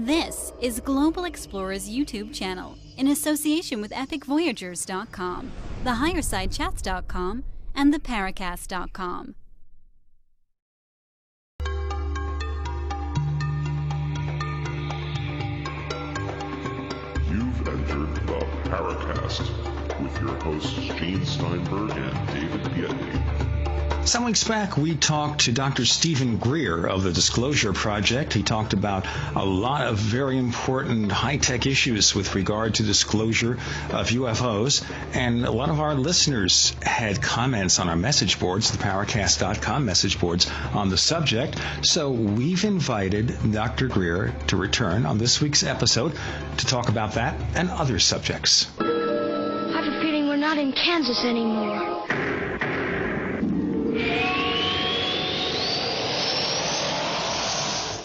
This is Global Explorer's YouTube channel in association with EpicVoyagers.com, TheHigherSideChats.com, and TheParacast.com. You've entered the Paracast with your hosts Gene Steinberg and David Biedny. Some weeks back, we talked to Dr. Stephen Greer of the Disclosure Project. He talked about a lot of very important high-tech issues with regard to disclosure of UFOs, and a lot of our listeners had comments on our message boards, the Paracast.com message boards, on the subject. So we've invited Dr. Greer to return on this week's episode to talk about that and other subjects. I have a feeling we're not in Kansas anymore.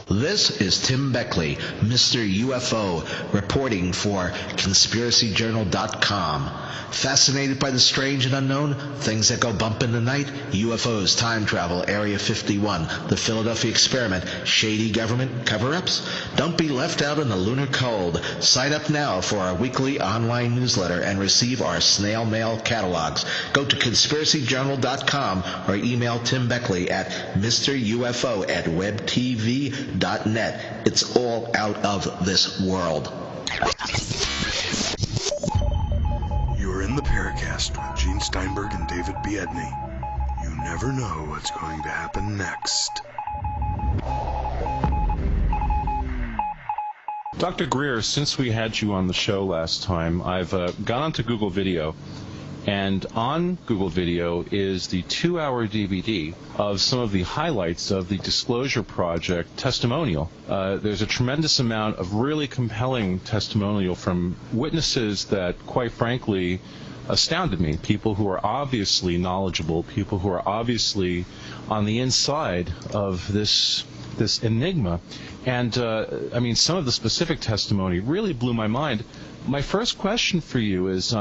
This is Tim Beckley, Mr. UFO, reporting for ConspiracyJournal.com. Fascinated by the strange and unknown, things that go bump in the night, UFOs, time travel, Area 51, the Philadelphia experiment, shady government cover-ups? Don't be left out in the lunar cold. Sign up now for our weekly online newsletter and receive our snail mail catalogs. Go to ConspiracyJournal.com or email Tim Beckley at MrUFO@WebTV.net. It's all out of this world. You're in the Paracast with Gene Steinberg and David Biedny. You never know what's going to happen next. Dr. Greer, since we had you on the show last time, I've gone onto Google Video, and on Google Video is the 2-hour DVD of some of the highlights of the Disclosure Project testimonial. There's a tremendous amount of really compelling testimonial from witnesses that, quite frankly, astounded me. People who are obviously knowledgeable, people who are obviously on the inside of this enigma. And, I mean, some of the specific testimony really blew my mind. My first question for you is,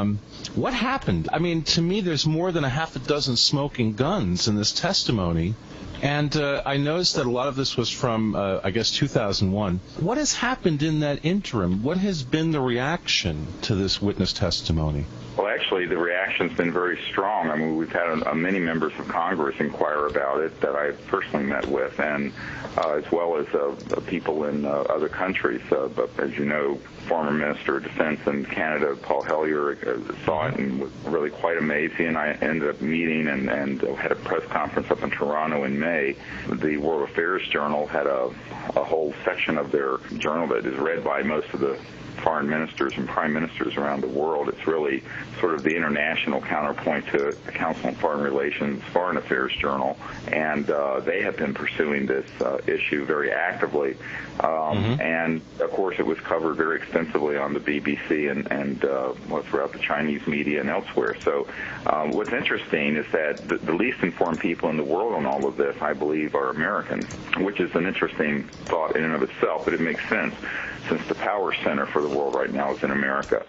what happened? I mean, to me, there's more than a half a dozen smoking guns in this testimony. And I noticed that a lot of this was from, I guess, 2001. What has happened in that interim? What has been the reaction to this witness testimony? Well, actually, the reaction's been very strong. I mean, we've had many members of Congress inquire about it that I personally met with, and as well as people in other countries. But as you know, former Minister of Defense in Canada, Paul Hellyer, saw it and was really quite amazing. And I ended up meeting and had a press conference up in Toronto in May. The World Affairs Journal had a whole section of their journal that is read by most of the foreign ministers and prime ministers around the world. It's really sort of the international counterpoint to the Council on Foreign Relations Foreign Affairs Journal, and they have been pursuing this issue very actively. And, of course, it was covered very extensively on the BBC and throughout the Chinese media and elsewhere. So what's interesting is that the least informed people in the world on all of this, I believe, are Americans, which is an interesting thought in and of itself, but it makes sense since the power center for the world right now is in America.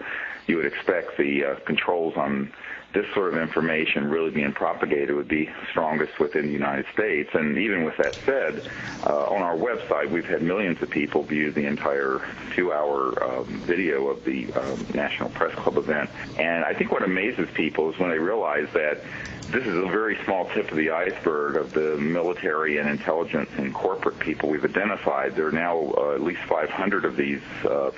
You would expect the controls on this sort of information really being propagated would be strongest within the United States. And even with that said, on our website, we've had millions of people view the entire 2-hour video of the National Press Club event. And I think what amazes people is when they realize that this is a very small tip of the iceberg of the military and intelligence and corporate people we've identified. There are now at least 500 of these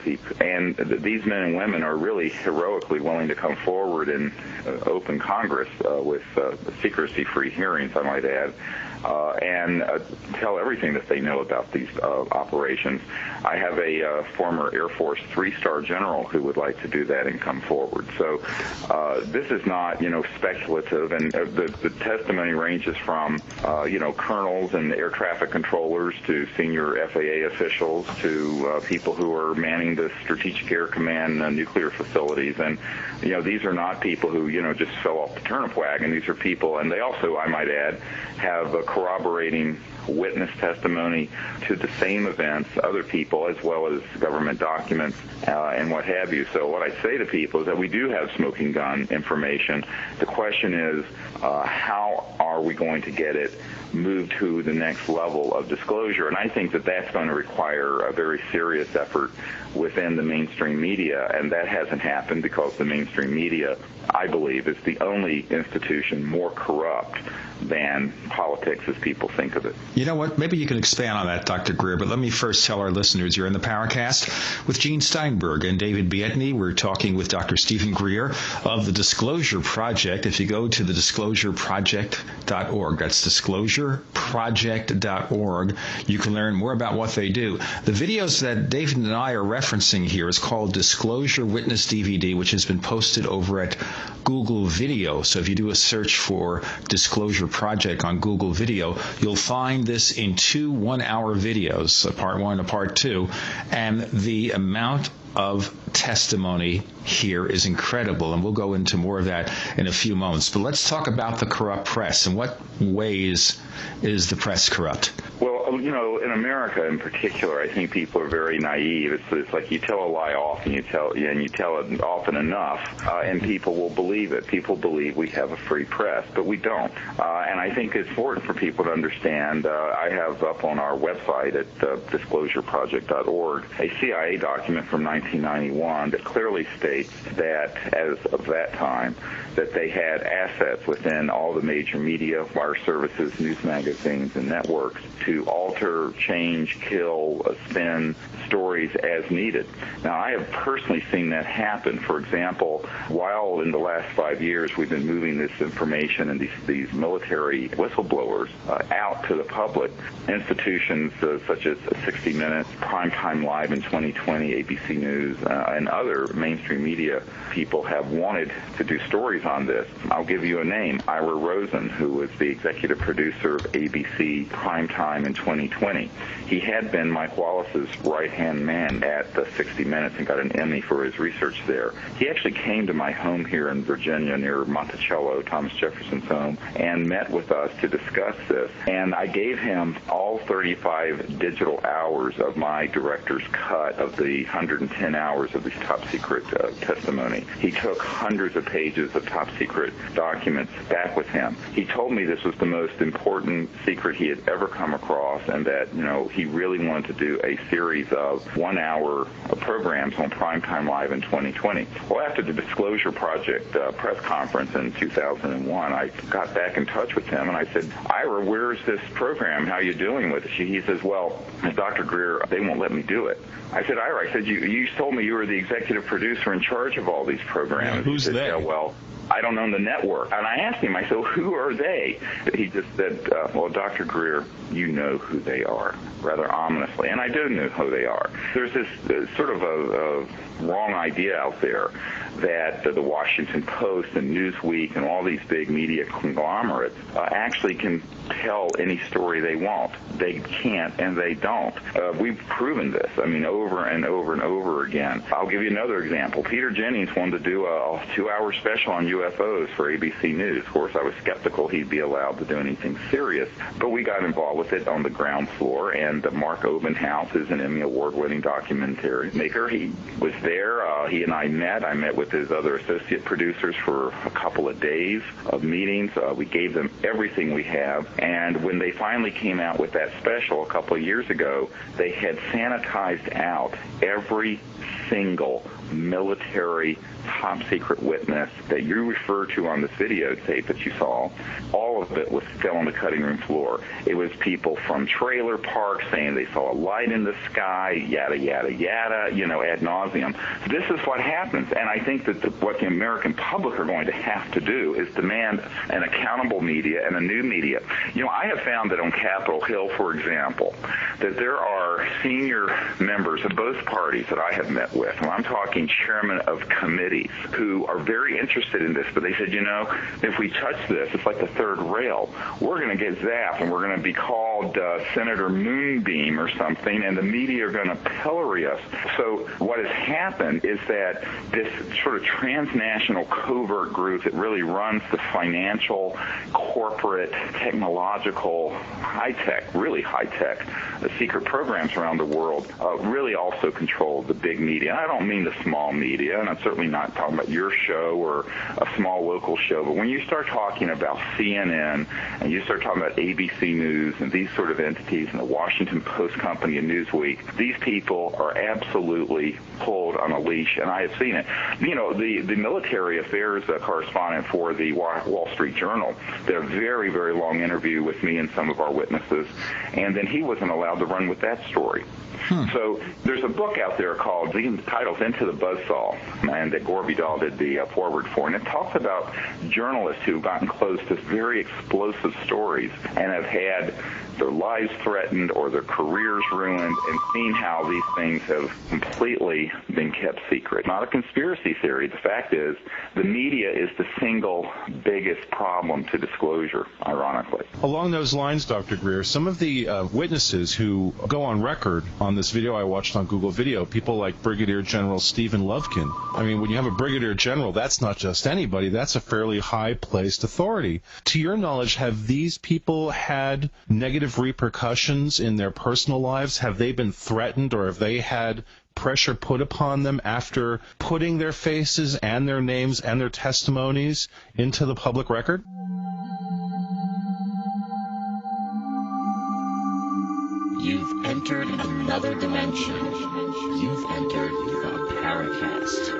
people, and these men and women are really heroically willing to come forward and open Congress with secrecy-free hearings, I might add, and tell everything that they know about these operations. I have a former Air Force 3-star general who would like to do that and come forward. So this is not, speculative, and the testimony ranges from, colonels and air traffic controllers to senior FAA officials to people who are manning the Strategic Air Command nuclear facilities. And, these are not people who, just fell off the turnip wagon. These are people, and they also, I might add, have corroborating witness testimony to the same events, other people, as well as government documents and what have you. So what I say to people is that we do have smoking gun information. The question is, how are we going to get it moved to the next level of disclosure? And I think that that's going to require a very serious effort within the mainstream media, and that hasn't happened because the mainstream media, I believe, is the only institution more corrupt than politics as people think of it. You know what? Maybe you can expand on that, Dr. Greer, but let me first tell our listeners you're in the Paracast with Gene Steinberg and David Biedney. We're talking with Dr. Stephen Greer of the Disclosure Project. If you go to the disclosureproject.org, that's disclosureproject.org, you can learn more about what they do. The videos that David and I are referencing here is called Disclosure Witness DVD, which has been posted over at Google Video. So if you do a search for Disclosure Project on Google Video, you'll find this in 2 one-hour videos, a part 1 and a part 2, and the amount of testimony here is incredible, and we'll go into more of that in a few moments. But let's talk about the corrupt press. In what ways is the press corrupt? Well, you know, in America in particular, I think people are very naive. It's like you tell a lie often, you tell it often enough, and people will believe it. People believe we have a free press, but we don't. And I think it's important for people to understand. I have up on our website at disclosureproject.org a CIA document from 1991 that clearly states that as of that time, that they had assets within all the major media, wire services, news magazines, and networks to alter, change, kill, spin stories as needed. Now, I have personally seen that happen. For example, while in the last 5 years we've been moving this information and these military whistleblowers out to the public, institutions such as 60 Minutes, Primetime Live in 2020, ABC News, and other mainstream media people have wanted to do stories on this. I'll give you a name, Ira Rosen, who was the executive producer of ABC Primetime in 2020. He had been Mike Wallace's right-hand man at 60 Minutes and got an Emmy for his research there. He actually came to my home here in Virginia near Monticello, Thomas Jefferson's home, and met with us to discuss this. And I gave him all 35 digital hours of my director's cut of the 110 hours of this top-secret testimony. He took hundreds of pages of top-secret documents back with him. He told me this was the most important secret he had ever come across, and that, you know, he really wanted to do a series of 1-hour programs on Primetime Live in 2020. Well, after the Disclosure Project press conference in 2001, I got back in touch with him, and I said, Ira, where's this program? How are you doing with it? He says, well, Dr. Greer, they won't let me do it. I said, Ira, you told me you were the executive producer in charge of all these programs. Yeah, who's they? Yeah, well, I don't own the network. And I asked him, I said, who are they? He just said, well, Dr. Greer, you know who they are, rather ominously. And I do know who they are. There's this sort of a wrong idea out there that the Washington Post and Newsweek and all these big media conglomerates actually can tell any story they want. They can't, and they don't. We've proven this, I mean, over and over and over again. I'll give you another example. Peter Jennings wanted to do a 2-hour special on UFOs for ABC News. Of course, I was skeptical he'd be allowed to do anything serious, but we got involved with it on the ground floor, and Mark Obenhouse is an Emmy Award-winning documentary maker. He was there. He and I met with his other associate producers for a couple of days of meetings. We gave them everything we have, and when they finally came out with that special a couple of years ago, they had sanitized out every single military top-secret witness that you refer to on this videotape that you saw. All of it fell on the cutting room floor. It was people from trailer parks saying they saw a light in the sky, yada, yada, yada, ad nauseum. This is what happens, and I think that what the American public are going to have to do is demand an accountable media and a new media. I have found that on Capitol Hill, for example, that there are senior members of both parties that I have met with, and I'm talking chairman of committees cities who are very interested in this, but they said, if we touch this, it's like the third rail. We're going to get zapped, and we're going to be called Senator Moonbeam or something, and the media are going to pillory us. So what has happened is that this sort of transnational covert group that really runs the financial, corporate, technological, really high-tech secret programs around the world really also control the big media. And I don't mean the small media, and I'm certainly not talking about your show or a small local show, but when you start talking about CNN and you start talking about ABC News and these sort of entities and the Washington Post Company and Newsweek, these people are absolutely pulled on a leash, and I have seen it. The military affairs correspondent for the Wall Street Journal did a very, very long interview with me and some of our witnesses, and then he wasn't allowed to run with that story. So there's a book out there called, the title's Into the Buzzsaw, and that Gore Vidal did the foreword for, and it talks about journalists who've gotten close to very explosive stories and have had their lives threatened or their careers ruined, and seen how these things have completely been kept secret. Not a conspiracy theory. The fact is, the media is the single biggest problem to disclosure, ironically. Along those lines, Dr. Greer, some of the witnesses who go on record on this video I watched on Google Video, people like Brigadier General Stephen Lufkin. I mean, when you have a Brigadier General, that's not just anybody. That's a fairly high-placed authority. To your knowledge, have these people had negative repercussions in their personal lives? Have they been threatened, or have they had pressure put upon them after putting their faces and their names and their testimonies into the public record? You've entered another dimension. You've entered the Paracast.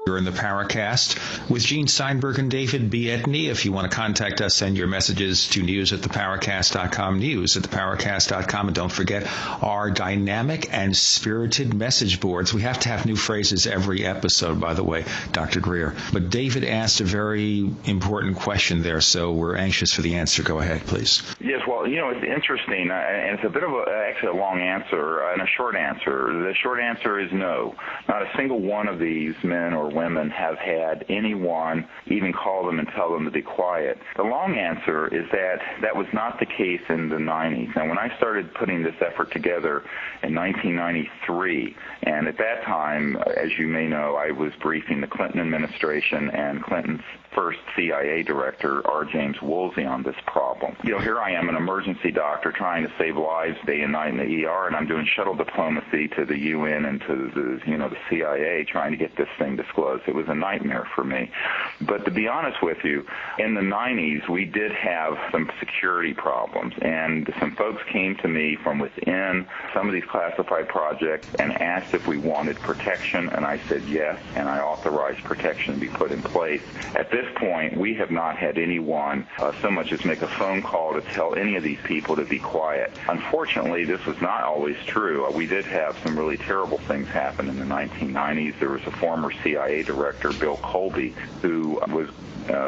You're in the Paracast with Gene Steinberg and David Biedny. If you want to contact us, send your messages to news@theparacast.com, news@theparacast.com. And don't forget our dynamic and spirited message boards. We have to have new phrases every episode, by the way, Dr. Greer. But David asked a very important question there, so we're anxious for the answer. Go ahead, please. Yes, well, it's interesting, and it's a bit of actually a long answer and a short answer. The short answer is no. Not a single one of these men or women have had anyone even call them and tell them to be quiet. The long answer is that that was not the case in the 90s. Now, when I started putting this effort together in 1993, and at that time, as you may know, I was briefing the Clinton administration and Clinton's first CIA director, R. James Woolsey, on this problem. Here I am, an emergency doctor trying to save lives day and night in the ER, and I'm doing shuttle diplomacy to the UN and to the CIA trying to get this thing disclosed. It was a nightmare for me. But to be honest with you, in the 90s, we did have some security problems, and some folks came to me from within some of these classified projects and asked if we wanted protection, and I said yes, and I authorized protection to be put in place. At this point, we have not had anyone so much as make a phone call to tell any of these people to be quiet. Unfortunately, this was not always true. We did have some really terrible things happen in the 1990s. There was a former CIA director, Bill Colby, who was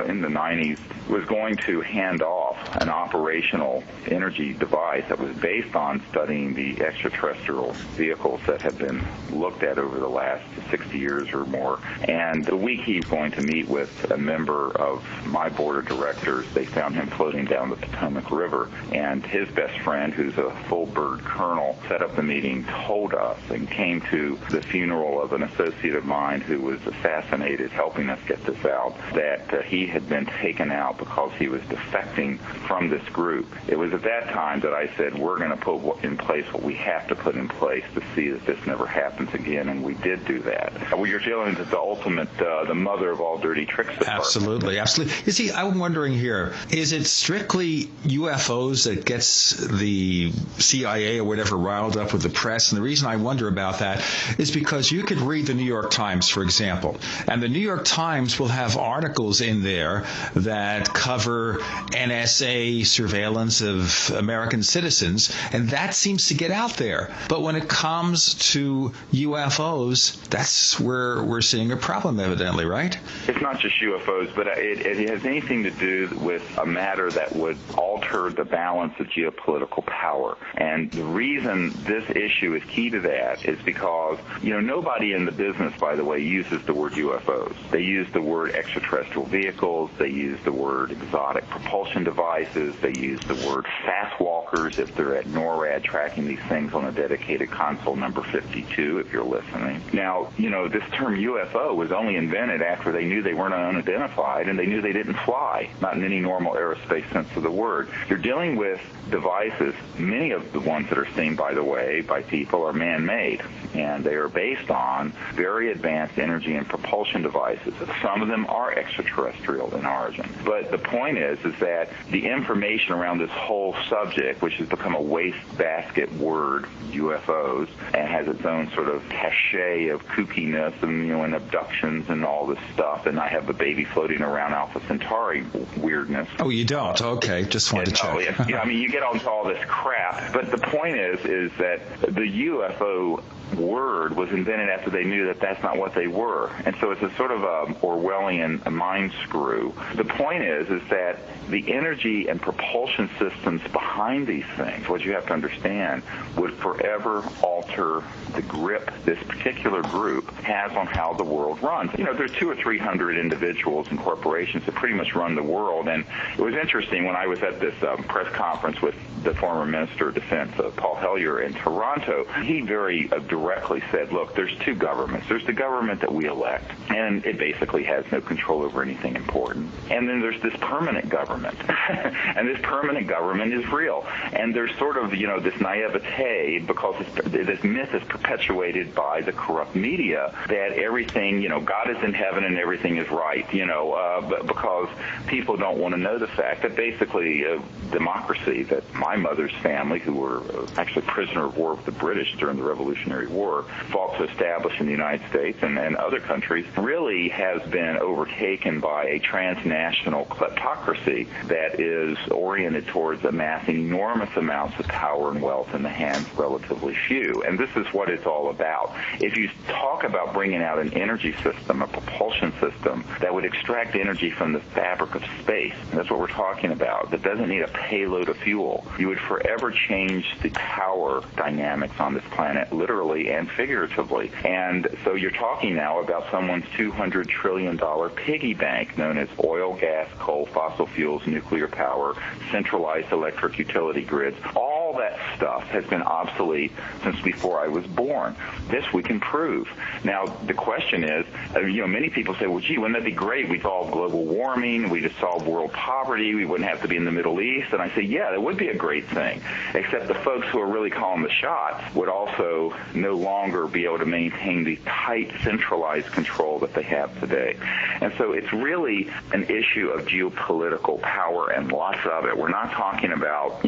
in the 90s was going to hand off an operational energy device that was based on studying the extraterrestrial vehicles that have been looked at over the last 60 years or more. And the week he's going to meet with a member of my board of directors, they found him floating down the Potomac River. And his best friend, who's a full bird colonel, set up the meeting, told us, and came to the funeral of an associate of mine who was assassinated, helping us get this out, that he had been taken out because he was defecting from this group. It was at that time that I said, we're going to put in place what we have to put in place to see that this never happens again, and we did do that. You're dealing with the ultimate, the mother of all dirty tricks department. Absolutely, absolutely. You see, I'm wondering here, is it strictly UFOs that gets the CIA or whatever riled up with the press? And the reason I wonder about that is because you could read the New York Times, for example, and the New York Times will have articles in in there that cover NSA surveillance of American citizens, and that seems to get out there. But when it comes to UFOs, that's where we're seeing a problem, evidently, right? It's not just UFOs, but it has anything to do with a matter that would alter the balance of geopolitical power. And the reason this issue is key to that is because, nobody in the business, by the way, uses the word UFOs. They use the word extraterrestrial vehicles. They use the word exotic propulsion devices. They use the word fast walkers if they're at NORAD tracking these things on a dedicated console number 52, if you're listening. Now, this term UFO was only invented after they knew they weren't unidentified and they knew they didn't fly, not in any normal aerospace sense of the word. You're dealing with devices. Many of the ones that are seen, by the way, by people are man-made, and they are based on very advanced energy and propulsion devices. Some of them are extraterrestrial in origin. But the point is that the information around this whole subject, which has become a wastebasket word, UFOs, and has its own sort of cachet of kookiness and abductions and all this stuff, and I have a baby floating around Alpha Centauri weirdness. Oh, you don't? Okay, just wanted to check. You get onto all this crap. But the point is that the UFO word was invented after they knew that that's not what they were. And so it's a sort of a Orwellian mind screw. The point is that the energy and propulsion systems behind these things, what you have to understand, would forever alter the grip this particular group has on how the world runs. There are 200 or 300 individuals and corporations that pretty much run the world. And it was interesting when I was at this press conference with the former Minister of Defense, Paul Hellyer, in Toronto. He very directly said, look, there's two governments. There's the government that we elect, and it basically has no control over anything important. And then there's this permanent government. And this permanent government is real. And there's sort of, this naivete, because this myth is perpetuated by the corrupt media that everything, God is in heaven and everything is right, because people don't want to know the fact that basically democracy, that my mother's family, who were actually prisoner of war with the British during the Revolutionary War, fought to establish in the United States and other countries, really has been overtaken by a transnational kleptocracy that is oriented towards amassing enormous amounts of power and wealth in the hands of relatively few. And this is what it's all about. If you talk about bringing out an energy system, a propulsion system that would extract energy from the fabric of space, and that's what we're talking about, that doesn't need a payload of fuel, you would forever change the power dynamics on this planet, literally and figuratively. And so you're talking now about someone's $200 trillion piggy bank known as oil, gas, coal, fossil fuels, nuclear power, centralized electric utility grids. All that stuff has been obsolete since before I was born. This we can prove. Now, the question is, many people say, well, gee, wouldn't that be great? We'd solve global warming. We'd solve world poverty. We wouldn't have to be in the Middle East. And I say, yeah, that would be a great thing, except the folks who are really calling the shots would also no longer be able to maintain the tight, centralized control that they have today. And so it's really an issue of geopolitical power, and lots of it. We're not talking about,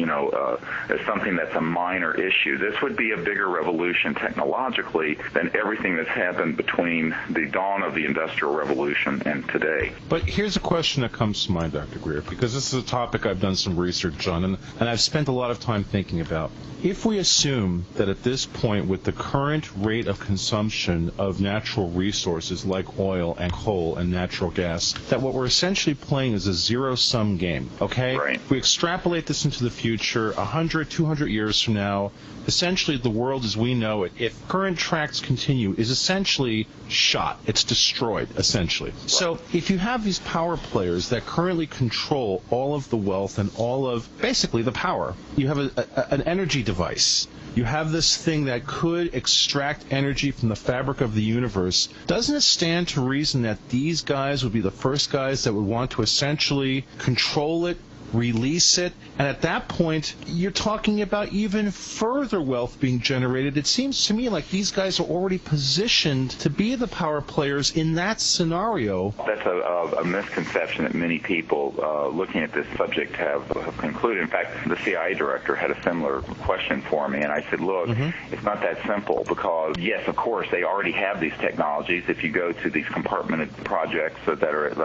something that's a minor issue. This would be a bigger revolution technologically than everything that's happened between the dawn of the Industrial Revolution and today. But here's a question that comes to mind, Dr. Greer, because this is a topic I've done some research on, and I've spent a lot of time thinking about. If we assume that at this point, with the current rate of consumption of natural resources like oil and coal and natural gas, that what we're essentially playing is a zero-sum game, okay? Right. If we extrapolate this into the future, 100, 200 years from now, essentially the world as we know it, if current tracks continue, is essentially shot. It's destroyed, essentially. Right. So if you have these power players that currently control all of the wealth and all of basically the power, you have an energy device. You have this thing that could extract energy from the fabric of the universe. Doesn't it stand to reason that these guys would be the first guys that would want to essentially control it release it, and at that point, you're talking about even further wealth being generated. It seems to me like these guys are already positioned to be the power players in that scenario. That's a misconception that many people looking at this subject have concluded. In fact, the CIA director had a similar question for me, and I said, look, it's not that simple, because, yes, of course, they already have these technologies. If you go to these compartmented projects that are at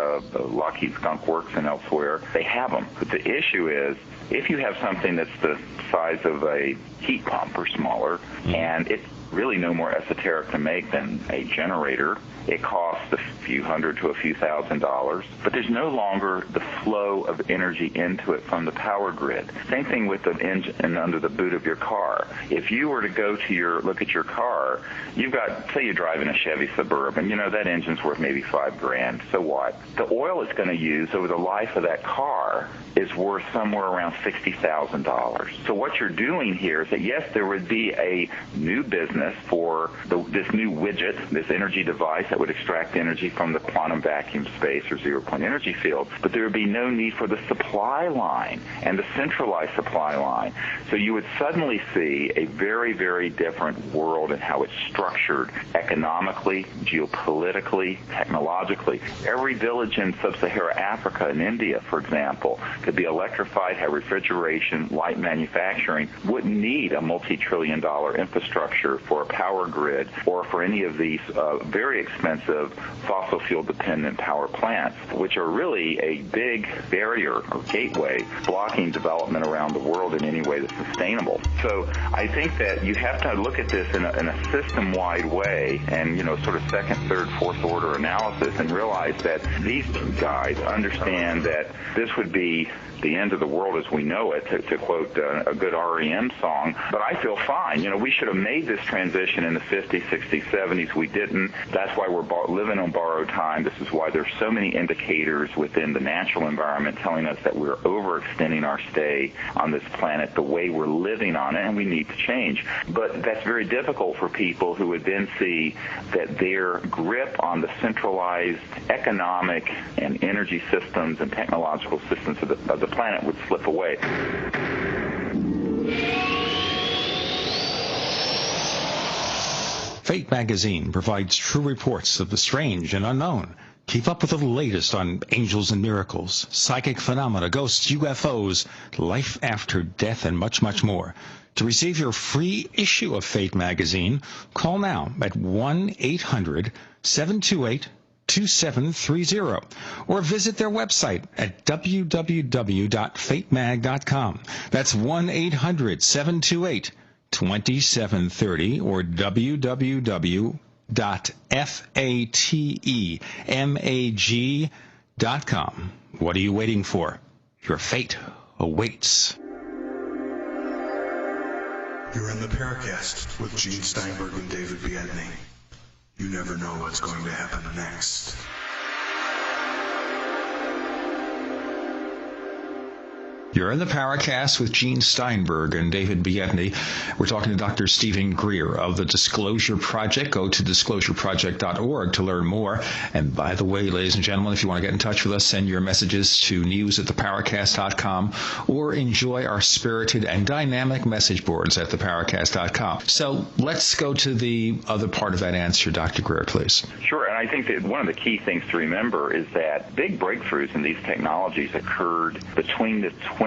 Lockheed Skunk Works and elsewhere, they have them. But the issue is, if you have something that's the size of a heat pump or smaller, and it's really no more esoteric to make than a generator, it costs a few hundred to a few $1,000s, but there's no longer the flow of energy into it from the power grid. Same thing with the engine under the boot of your car. If you were to go to look at your car, you've got, say you're driving a Chevy Suburban, that engine's worth maybe $5,000. So what? The oil it's going to use over the life of that car is worth somewhere around $60,000. So what you're doing here is that, yes, there would be a new business for this new widget, this energy device that would extract energy from the quantum vacuum space or zero-point energy field, but there would be no need for the supply line and the centralized supply line. So you would suddenly see a very, very different world in how it's structured economically, geopolitically, technologically. Every village in sub-Saharan Africa and India, for example, could be electrified, have refrigeration, light manufacturing, wouldn't need a multi-trillion-dollar infrastructure for a power grid or for any of these very expensive fossil fuel-dependent power plants, which are really a big barrier or gateway blocking development around the world in any way that's sustainable. So I think that you have to look at this in a system-wide way and, sort of second, third, fourth order analysis and realize that these guys understand that this would be the end of the world as we know it, to quote a good REM song. But I feel fine. We should have made this transition in the 50s, 60s, 70s. We didn't. That's why we're living on borrowed time. This is why there's so many indicators within the natural environment telling us that we're overextending our stay on this planet the way we're living on it, and we need to change. But that's very difficult for people who would then see that their grip on the centralized economic and energy systems and technological systems of the planet would slip away. Fate magazine provides true reports of the strange and unknown. Keep up with the latest on angels and miracles, psychic phenomena, ghosts, UFOs, life after death, and much, much more. To receive your free issue of Fate magazine, call now at 1-800-728-2730 or visit their website at www.fatemag.com. That's 1-800-728-2730 or www.fatemag.com. What are you waiting for? Your fate awaits. You're in the Paracast with Gene Steinberg and David Biedney. You never know what's going to happen next. You're in the Paracast with Gene Steinberg and David Biedney. We're talking to Dr. Stephen Greer of the Disclosure Project. Go to disclosureproject.org to learn more. And by the way, ladies and gentlemen, if you want to get in touch with us, send your messages to news@theparacast.com or enjoy our spirited and dynamic message boards at theparacast.com. So let's go to the other part of that answer, Dr. Greer, please. Sure, and I think that one of the key things to remember is that big breakthroughs in these technologies occurred between the 20s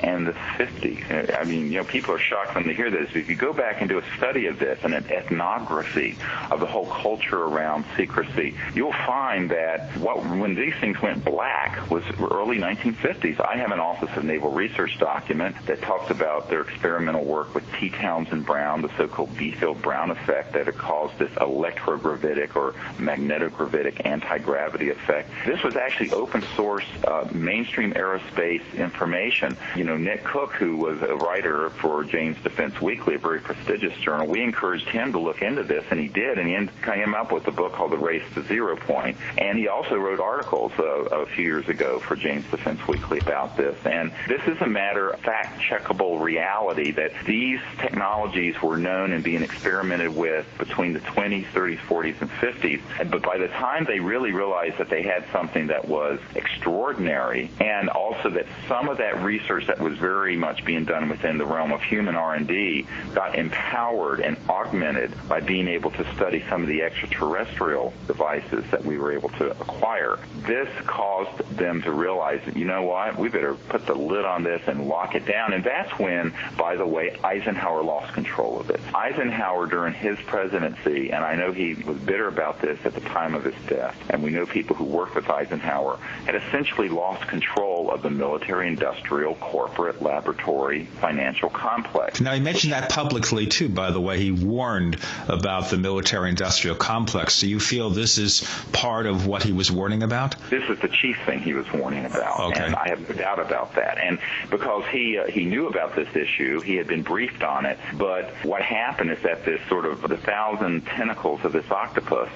and the 50s. I mean, people are shocked when they hear this. If you go back and do a study of this and an ethnography of the whole culture around secrecy, you'll find that when these things went black was early 1950s. I have an Office of Naval Research document that talks about their experimental work with T. Townsend Brown, the so-called B-field Brown effect that had caused this electrogravitic or magnetogravitic anti-gravity effect. This was actually open source mainstream aerospace information information. Nick Cook, who was a writer for Jane's Defense Weekly, a very prestigious journal, we encouraged him to look into this, and he did, and he came up with a book called The Race to Zero Point. And he also wrote articles a few years ago for Jane's Defense Weekly about this. And this is a matter of fact-checkable reality that these technologies were known and being experimented with between the 20s, 30s, 40s, and 50s. But by the time they really realized that they had something that was extraordinary, and also that some of that research that was very much being done within the realm of human R&D got empowered and augmented by being able to study some of the extraterrestrial devices that we were able to acquire. This caused them to realize that, you know what, we better put the lid on this and lock it down. And that's when, by the way, Eisenhower lost control of it. Eisenhower, during his presidency, and I know he was bitter about this at the time of his death, and we know people who worked with Eisenhower, had essentially lost control of the military-industrial, corporate, laboratory, financial complex. Now, he mentioned that publicly, too, by the way. He warned about the military-industrial complex. Do you feel this is part of what he was warning about? This is the chief thing he was warning about, okay. And I have no doubt about that. And because he knew about this issue, he had been briefed on it, but what happened is that this sort of the 1,000 tentacles of this octopus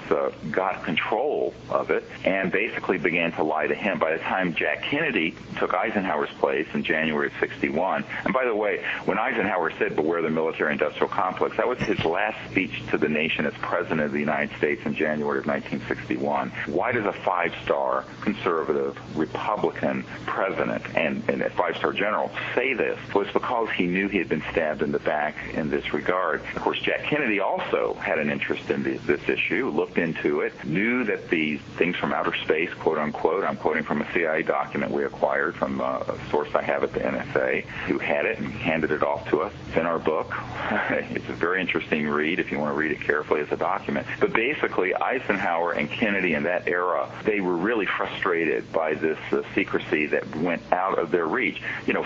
got control of it and basically began to lie to him. By the time Jack Kennedy took Eisenhower's place in January of 61, and by the way, when Eisenhower said, "Beware the military-industrial complex," that was his last speech to the nation as President of the United States in January of 1961. Why does a five-star conservative Republican president and a five-star general say this? Well, it's because he knew he had been stabbed in the back in this regard. Of course, Jack Kennedy also had an interest in this issue, looked into it, knew that these things from outer space, quote-unquote, I'm quoting from a CIA document we acquired from a source I have at the NSA, who had it and handed it off to us. It's in our book. It's a very interesting read if you want to read it carefully as a document. But basically, Eisenhower and Kennedy in that era, they were really frustrated by this secrecy that went out of their reach.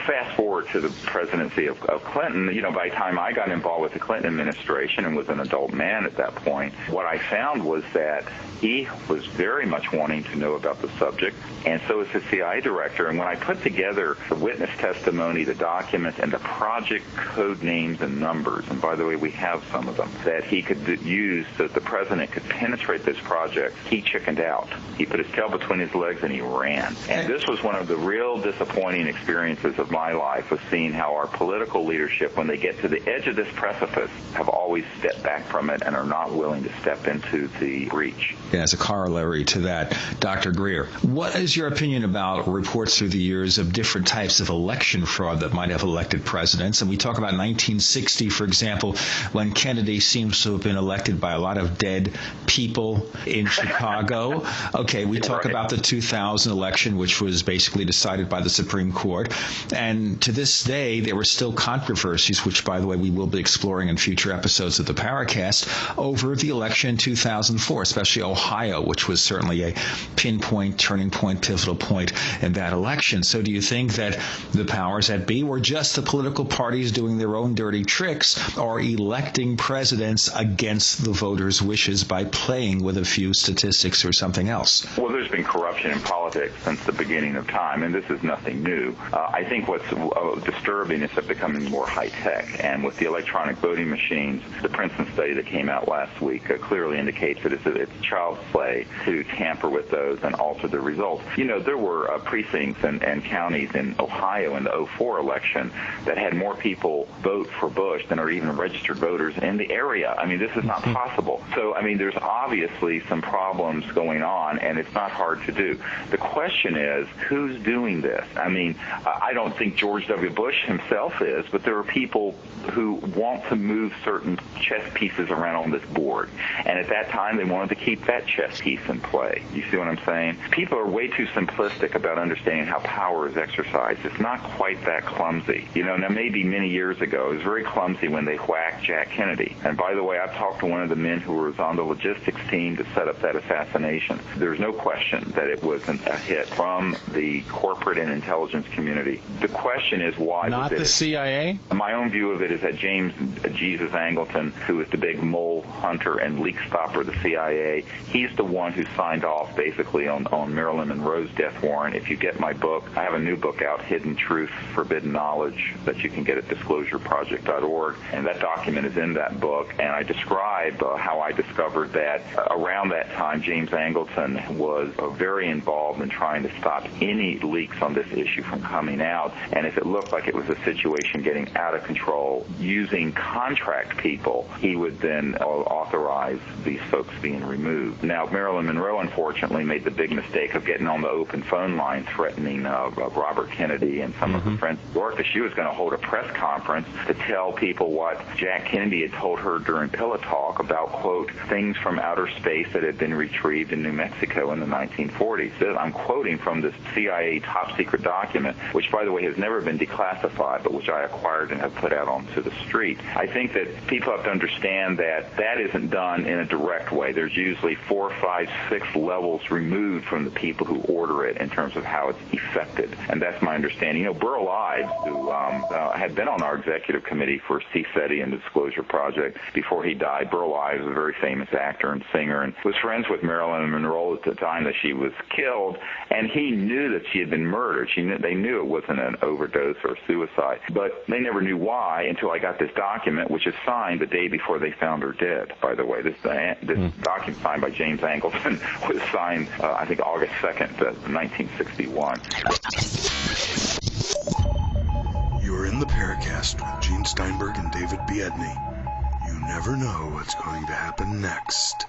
Fast forward to the presidency of Clinton, by the time I got involved with the Clinton administration and was an adult man at that point, what I found was that he was very much wanting to know about the subject, and so is the CIA director. And when I put together the witness testimony, the documents, and the project code names and numbers, and by the way, we have some of them, that he could use so that the president could penetrate this project, he chickened out. He put his tail between his legs and he ran. And this was one of the real disappointing experiences of my life, was seeing how our political leadership, when they get to the edge of this precipice, have always stepped back from it and are not willing to step into the breach. As a corollary to that, Dr. Greer, what is your opinion about reports through the years of different types of election fraud that might have elected presidents? And we talk about 1960, for example, when Kennedy seems to have been elected by a lot of dead people in Chicago. Okay, we talk about the 2000 election, which was basically decided by the Supreme Court. And to this day, there were still controversies, which, by the way, we will be exploring in future episodes of the Paracast, over the election in 2004, especially Ohio, which was certainly a pinpoint, turning point, pivotal point in that election. So do you think that the powers that be were just the political parties doing their own dirty tricks, or electing presidents against the voters' wishes by playing with a few statistics or something else? Well, there's been corruption in politics since the beginning of time, and this is nothing new. I think what's disturbing is it becoming more high-tech, and with the electronic voting machines, the Princeton study that came out last week clearly indicates that it's child's play to tamper with those and alter the results. There were precincts and counties in Ohio in the 2004 election that had more people vote for Bush than are even registered voters in the area. I mean, this is not possible. So, there's obviously some problems going on, and it's not hard to do. The question is, who's doing this? I don't think George W. Bush himself is, but there are people who want to move certain chess pieces around on this board. And at that time, they wanted to keep that chess piece in play. You see what I'm saying? People are way too simplistic about understanding how power is exercised. It's not quite that clumsy. Now maybe many years ago, it was very clumsy when they whacked Jack Kennedy. And by the way, I've talked to one of the men who was on the logistics team to set up that assassination. There's no question that it wasn't a hit from the corporate and intelligence community. The question is why? Not the CIA? My own view of it is that James Jesus Angleton, who is the big mole hunter and leak stopper of the CIA, he's the one who signed off basically on Marilyn Monroe's death warrant. If you get my book, I have a new book out Hidden Truth, Forbidden Knowledge that you can get at disclosureproject.org, and that document is in that book. And I describe how I discovered that around that time James Angleton was very involved in trying to stop any leaks on this issue from coming out. And if it looked like it was a situation getting out of control, using contract people, he would then authorize these folks being removed. Now, Marilyn Monroe, unfortunately, made the big mistake of getting on the open phone line threatening Robert Kennedy and some of her friends in New York that she was going to hold a press conference to tell people what Jack Kennedy had told her during Pillow Talk about, quote, things from outer space that had been retrieved in New Mexico in the 1940s. So I'm quoting from this CIA top-secret document, which, by the way, has never been declassified, but which I acquired and have put out onto the street. I think that people have to understand that that isn't done in a direct way. There's usually 4, 5, 6 levels removed from the people who order it in terms of how it's effected, and that's my understanding. You know, Burl Ives, who had been on our executive committee for CSETI and the Disclosure Project before he died. Burl Ives was a very famous actor and singer and was friends with Marilyn Monroe at the time that she was killed, and he knew that she had been murdered. They knew it wasn't an overdose or suicide, but they never knew why until I got this document, which is signed the day before they found her dead, by the way. This document signed by James Angleton was signed, I think, August 2nd, 1961. You're in the Paracast with Gene Steinberg and David Biedney. You never know what's going to happen next.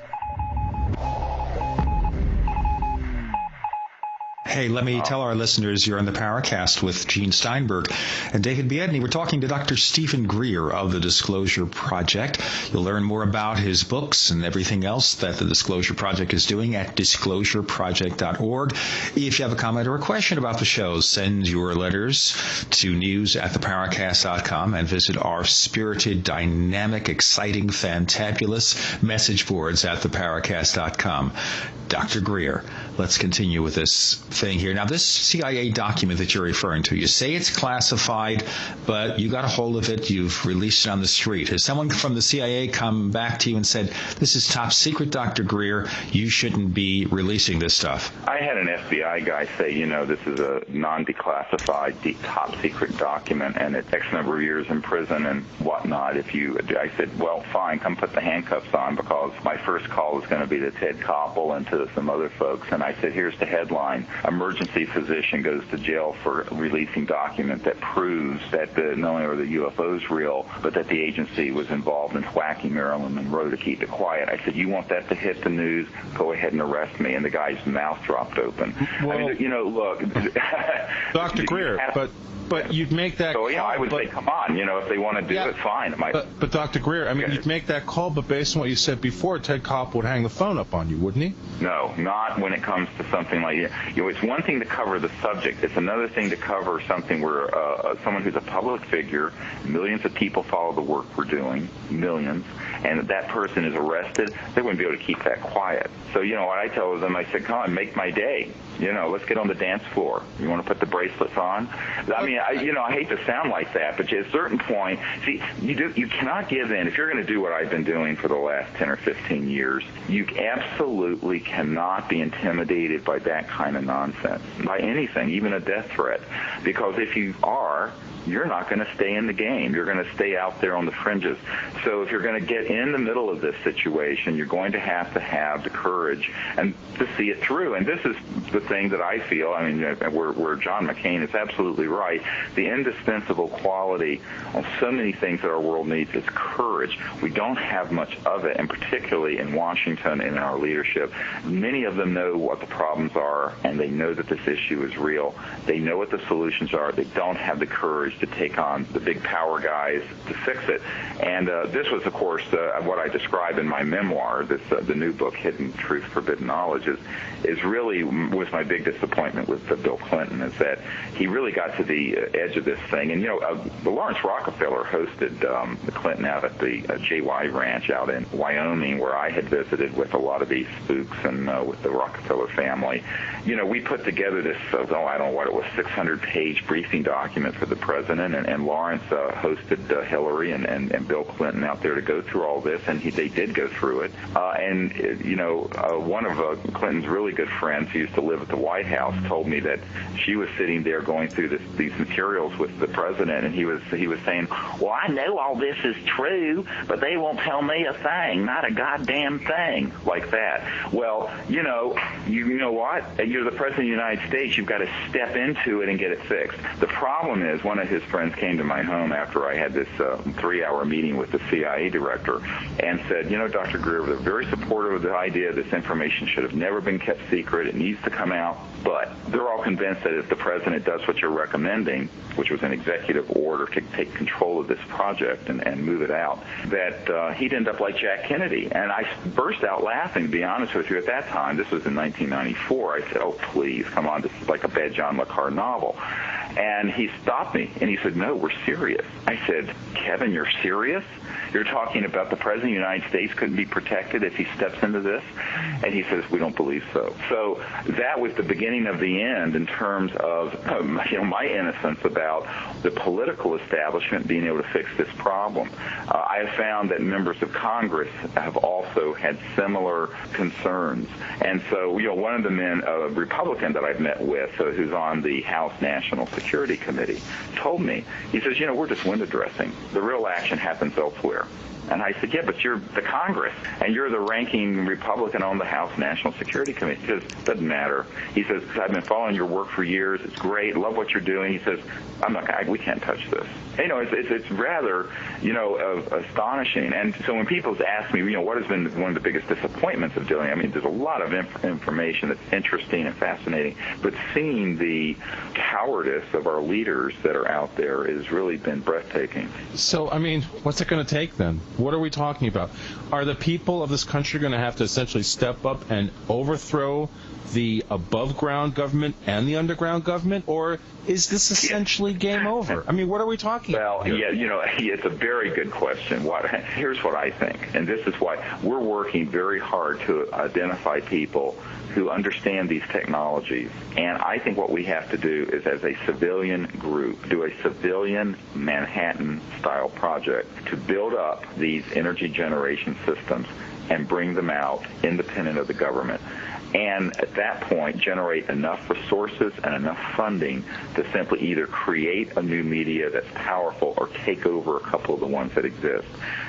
Hey, let me tell our listeners you're in the Paracast with Gene Steinberg and David Biedney. We're talking to Dr. Stephen Greer of the Disclosure Project. You'll learn more about his books and everything else that the Disclosure Project is doing at disclosureproject.org. If you have a comment or a question about the show, send your letters to news@theparacast.com and visit our spirited, dynamic, exciting, fantabulous message boards at theparacast.com. Dr. Greer, let's continue with this thing here. Now, this CIA document that you're referring to, you say it's classified, but you got a hold of it, you've released it on the street. Has someone from the CIA come back to you and said, this is top secret, Dr. Greer, you shouldn't be releasing this stuff? I had an FBI guy say, you know, this is a non-declassified, top secret document, and it's X number of years in prison and whatnot. I said, well, fine, come put the handcuffs on, because my first call was going to be to Ted Koppel and to some other folks. And I said, here's the headline: emergency physician goes to jail for releasing document that proves that not only are the UFOs real, but that the agency was involved in whacking Marilyn Monroe to keep it quiet. I said, you want that to hit the news? Go ahead and arrest me. And the guy's mouth dropped open. Well, I mean, you know, look, Dr. Greer, but you'd make that call. So, yeah, I would say, come on, you know, if they want to do it, fine. But Dr. Greer, I mean, you'd make that call, but based on what you said before, Ted Koppel would hang the phone up on you, wouldn't he? No, not when it comes to something like, you know, it's one thing to cover the subject. It's another thing to cover something where someone who's a public figure, millions of people follow the work we're doing, millions, and that person is arrested, they wouldn't be able to keep that quiet. So, you know, what I tell them, I said, come on, make my day. You know, let's get on the dance floor. You want to put the bracelets on? I mean, I hate to sound like that, but at a certain point, see, you cannot give in. If you're going to do what I've been doing for the last 10 or 15 years, you absolutely cannot be intimidated by that kind of nonsense, by anything, even a death threat. Because if you are, you're not going to stay in the game. You're going to stay out there on the fringes. So if you're going to get in the middle of this situation, you're going to have the courage and to see it through. And this is the thing that I feel, I mean, where John McCain is absolutely right. The indispensable quality on so many things that our world needs is courage. We don't have much of it, and particularly in Washington and in our leadership. Many of them know what the problems are, and they know that this issue is real. They know what the solutions are. They don't have the courage to take on the big power guys to fix it. And this was, of course, what I describe in my memoir, the new book, Hidden Truth, Forbidden Knowledge, is really was my big disappointment with Bill Clinton, is that he really got to the edge of this thing. And, you know, Lawrence Rockefeller hosted Clinton out at the JY Ranch out in Wyoming, where I had visited with a lot of these spooks and with the Rockefeller family. You know, we put together this, I don't know what it was, 600-page briefing document for the president, and Lawrence hosted Hillary and Bill Clinton out there to go through all this, and they did go through it. And, you know, one of Clinton's really good friends, who used to live at the White House told me that she was sitting there going through these materials with the president, and he was saying, well, I know all this is true, but they won't tell me a thing, not a goddamn thing, like that. Well, you know what? You're the president of the United States. You've got to step into it and get it fixed. The problem is, one of his friends came to my home after I had this 3-hour meeting with the CIA director and said, you know, Dr. Greer, they're very supportive of the idea this information should have never been kept secret. It needs to come out. But they're all convinced that if the president does what you're recommending, which was an executive order to take control of this project and move it out, that he'd end up like Jack Kennedy. And I burst out laughing, to be honest with you, at that time. This was in 1994. I said, oh, please, come on, this is like a bad John le Carre novel. And he stopped me, and he said, no, we're serious. I said, Kevin, you're serious? You're talking about the President of the United States couldn't be protected if he steps into this? And he says, we don't believe so. So that was the beginning of the end in terms of my innocence about the political establishment being able to fix this problem. I have found that members of Congress have also had similar concerns. And so, one of the men, a Republican that I've met with, who's on the House National Security Committee, told me, he says, we're just window dressing. The real action happens elsewhere. And I said, yeah, but you're the Congress, and you're the ranking Republican on the House National Security Committee. He says, doesn't matter. He says, I've been following your work for years. It's great. Love what you're doing. He says, we can't touch this. It's rather, astonishing. And so when people ask me, what has been one of the biggest disappointments of doing it? There's a lot of information that's interesting and fascinating, but seeing the cowardice of our leaders that are out there has really been breathtaking. So, what's it going to take then? What are we talking about? Are the people of this country going to have to essentially step up and overthrow the above-ground government and the underground government, or is this essentially game over? What are we talking about here? It's a very good question. Here's what I think, and this is why we're working very hard to identify people who understand these technologies. And I think what we have to do is, as a civilian group, do a civilian Manhattan-style project to build up these energy generation systems and bring them out independent of the government. And at that point, generate enough resources and enough funding to simply either create a new media that's powerful or take over a couple of the ones that exist.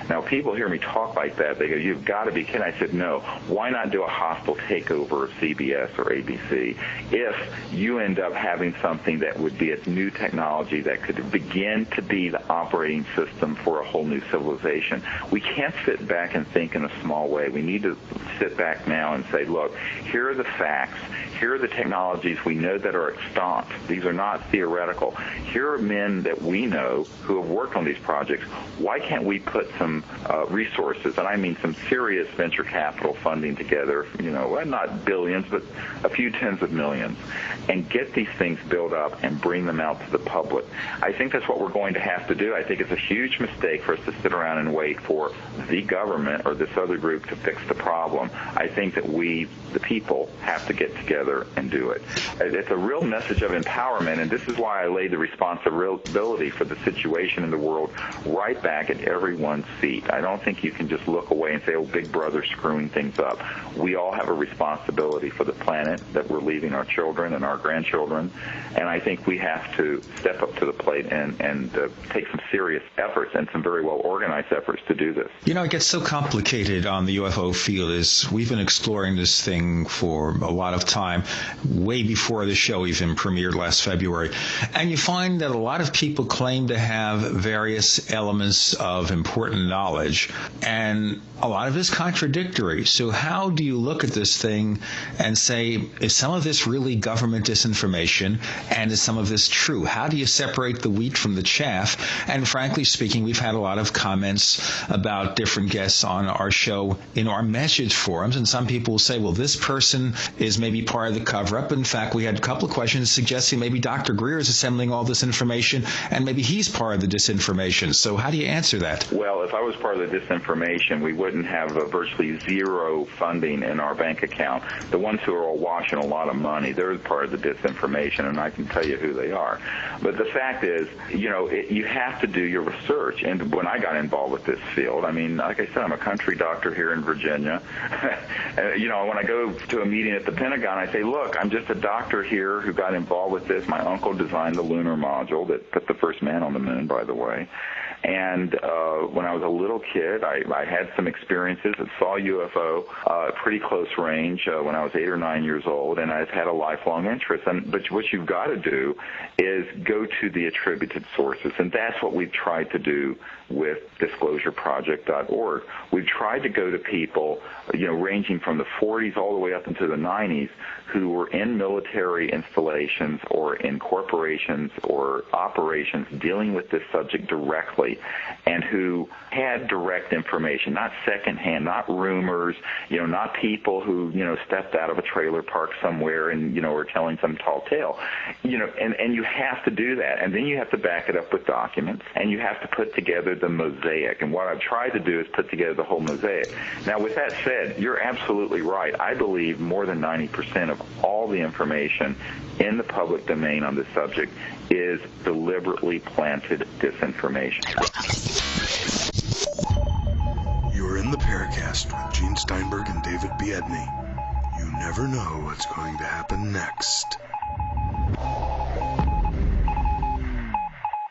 Now, people hear me talk like that. They go, you've got to be kidding. I said, no. Why not do a hostile takeover of CBS or ABC if you end up having something that would be a new technology that could begin to be the operating system for a whole new civilization? We can't sit back and think in a small way. We need to sit back now and say, look, here are the facts. Here are the technologies we know that are extant. These are not theoretical. Here are men that we know who have worked on these projects. Why can't we put some resources, and I mean some serious venture capital funding together, not billions, but a few tens of millions, and get these things built up and bring them out to the public? I think that's what we're going to have to do. I think it's a huge mistake for us to sit around and wait for the government or this other group to fix the problem. I think that we, the people, have to get together and do it. It's a real message of empowerment, and this is why I lay the responsibility for the situation in the world right back at everyone's feet. I don't think you can just look away and say, oh, Big Brother's screwing things up. We all have a responsibility for the planet that we're leaving our children and our grandchildren, and I think we have to step up to the plate and take some serious efforts and some very well-organized efforts to do this. It gets so complicated on the UFO field. We've been exploring this thing for a lot of time, way before the show even premiered last February, and you find that a lot of people claim to have various elements of important knowledge, and a lot of it is contradictory. So how do you look at this thing and say, is some of this really government disinformation, and is some of this true? How do you separate the wheat from the chaff? And frankly speaking, we've had a lot of comments about different guests on our show in our message forums, and some people will say, well, this person is maybe part of the cover-up. In fact, we had a couple of questions suggesting maybe Dr. Greer is assembling all this information, and maybe he's part of the disinformation. So how do you answer that? Well, if I was part of the disinformation, we wouldn't have virtually zero funding in our bank account. The ones who are awash in a lot of money, they're part of the disinformation, and I can tell you who they are. But the fact is, you have to do your research. And when I got involved with this field, like I said, I'm a country doctor here in Virginia. When I go to a meeting at the Pentagon. I say, look, I'm just a doctor here who got involved with this. My uncle designed the lunar module that put the first man on the moon, by the way. And when I was a little kid, I had some experiences and saw UFO at pretty close range when I was 8 or 9 years old, and I've had a lifelong interest. But what you've got to do is go to the attributed sources, and that's what we've tried to do with disclosureproject.org. We've tried to go to people, ranging from the 40s all the way up into the 90s, who were in military installations or in corporations or operations dealing with this subject directly, and who had direct information, not secondhand, not rumors, not people who, stepped out of a trailer park somewhere and, are telling some tall tale. And you have to do that. And then you have to back it up with documents, and you have to put together the mosaic. And what I've tried to do is put together the whole mosaic. Now, with that said, you're absolutely right. I believe more than 90% of all the information in the public domain on this subject is deliberately planted disinformation. You're in the Paracast with Gene Steinberg and David Biedny. You never know what's going to happen next.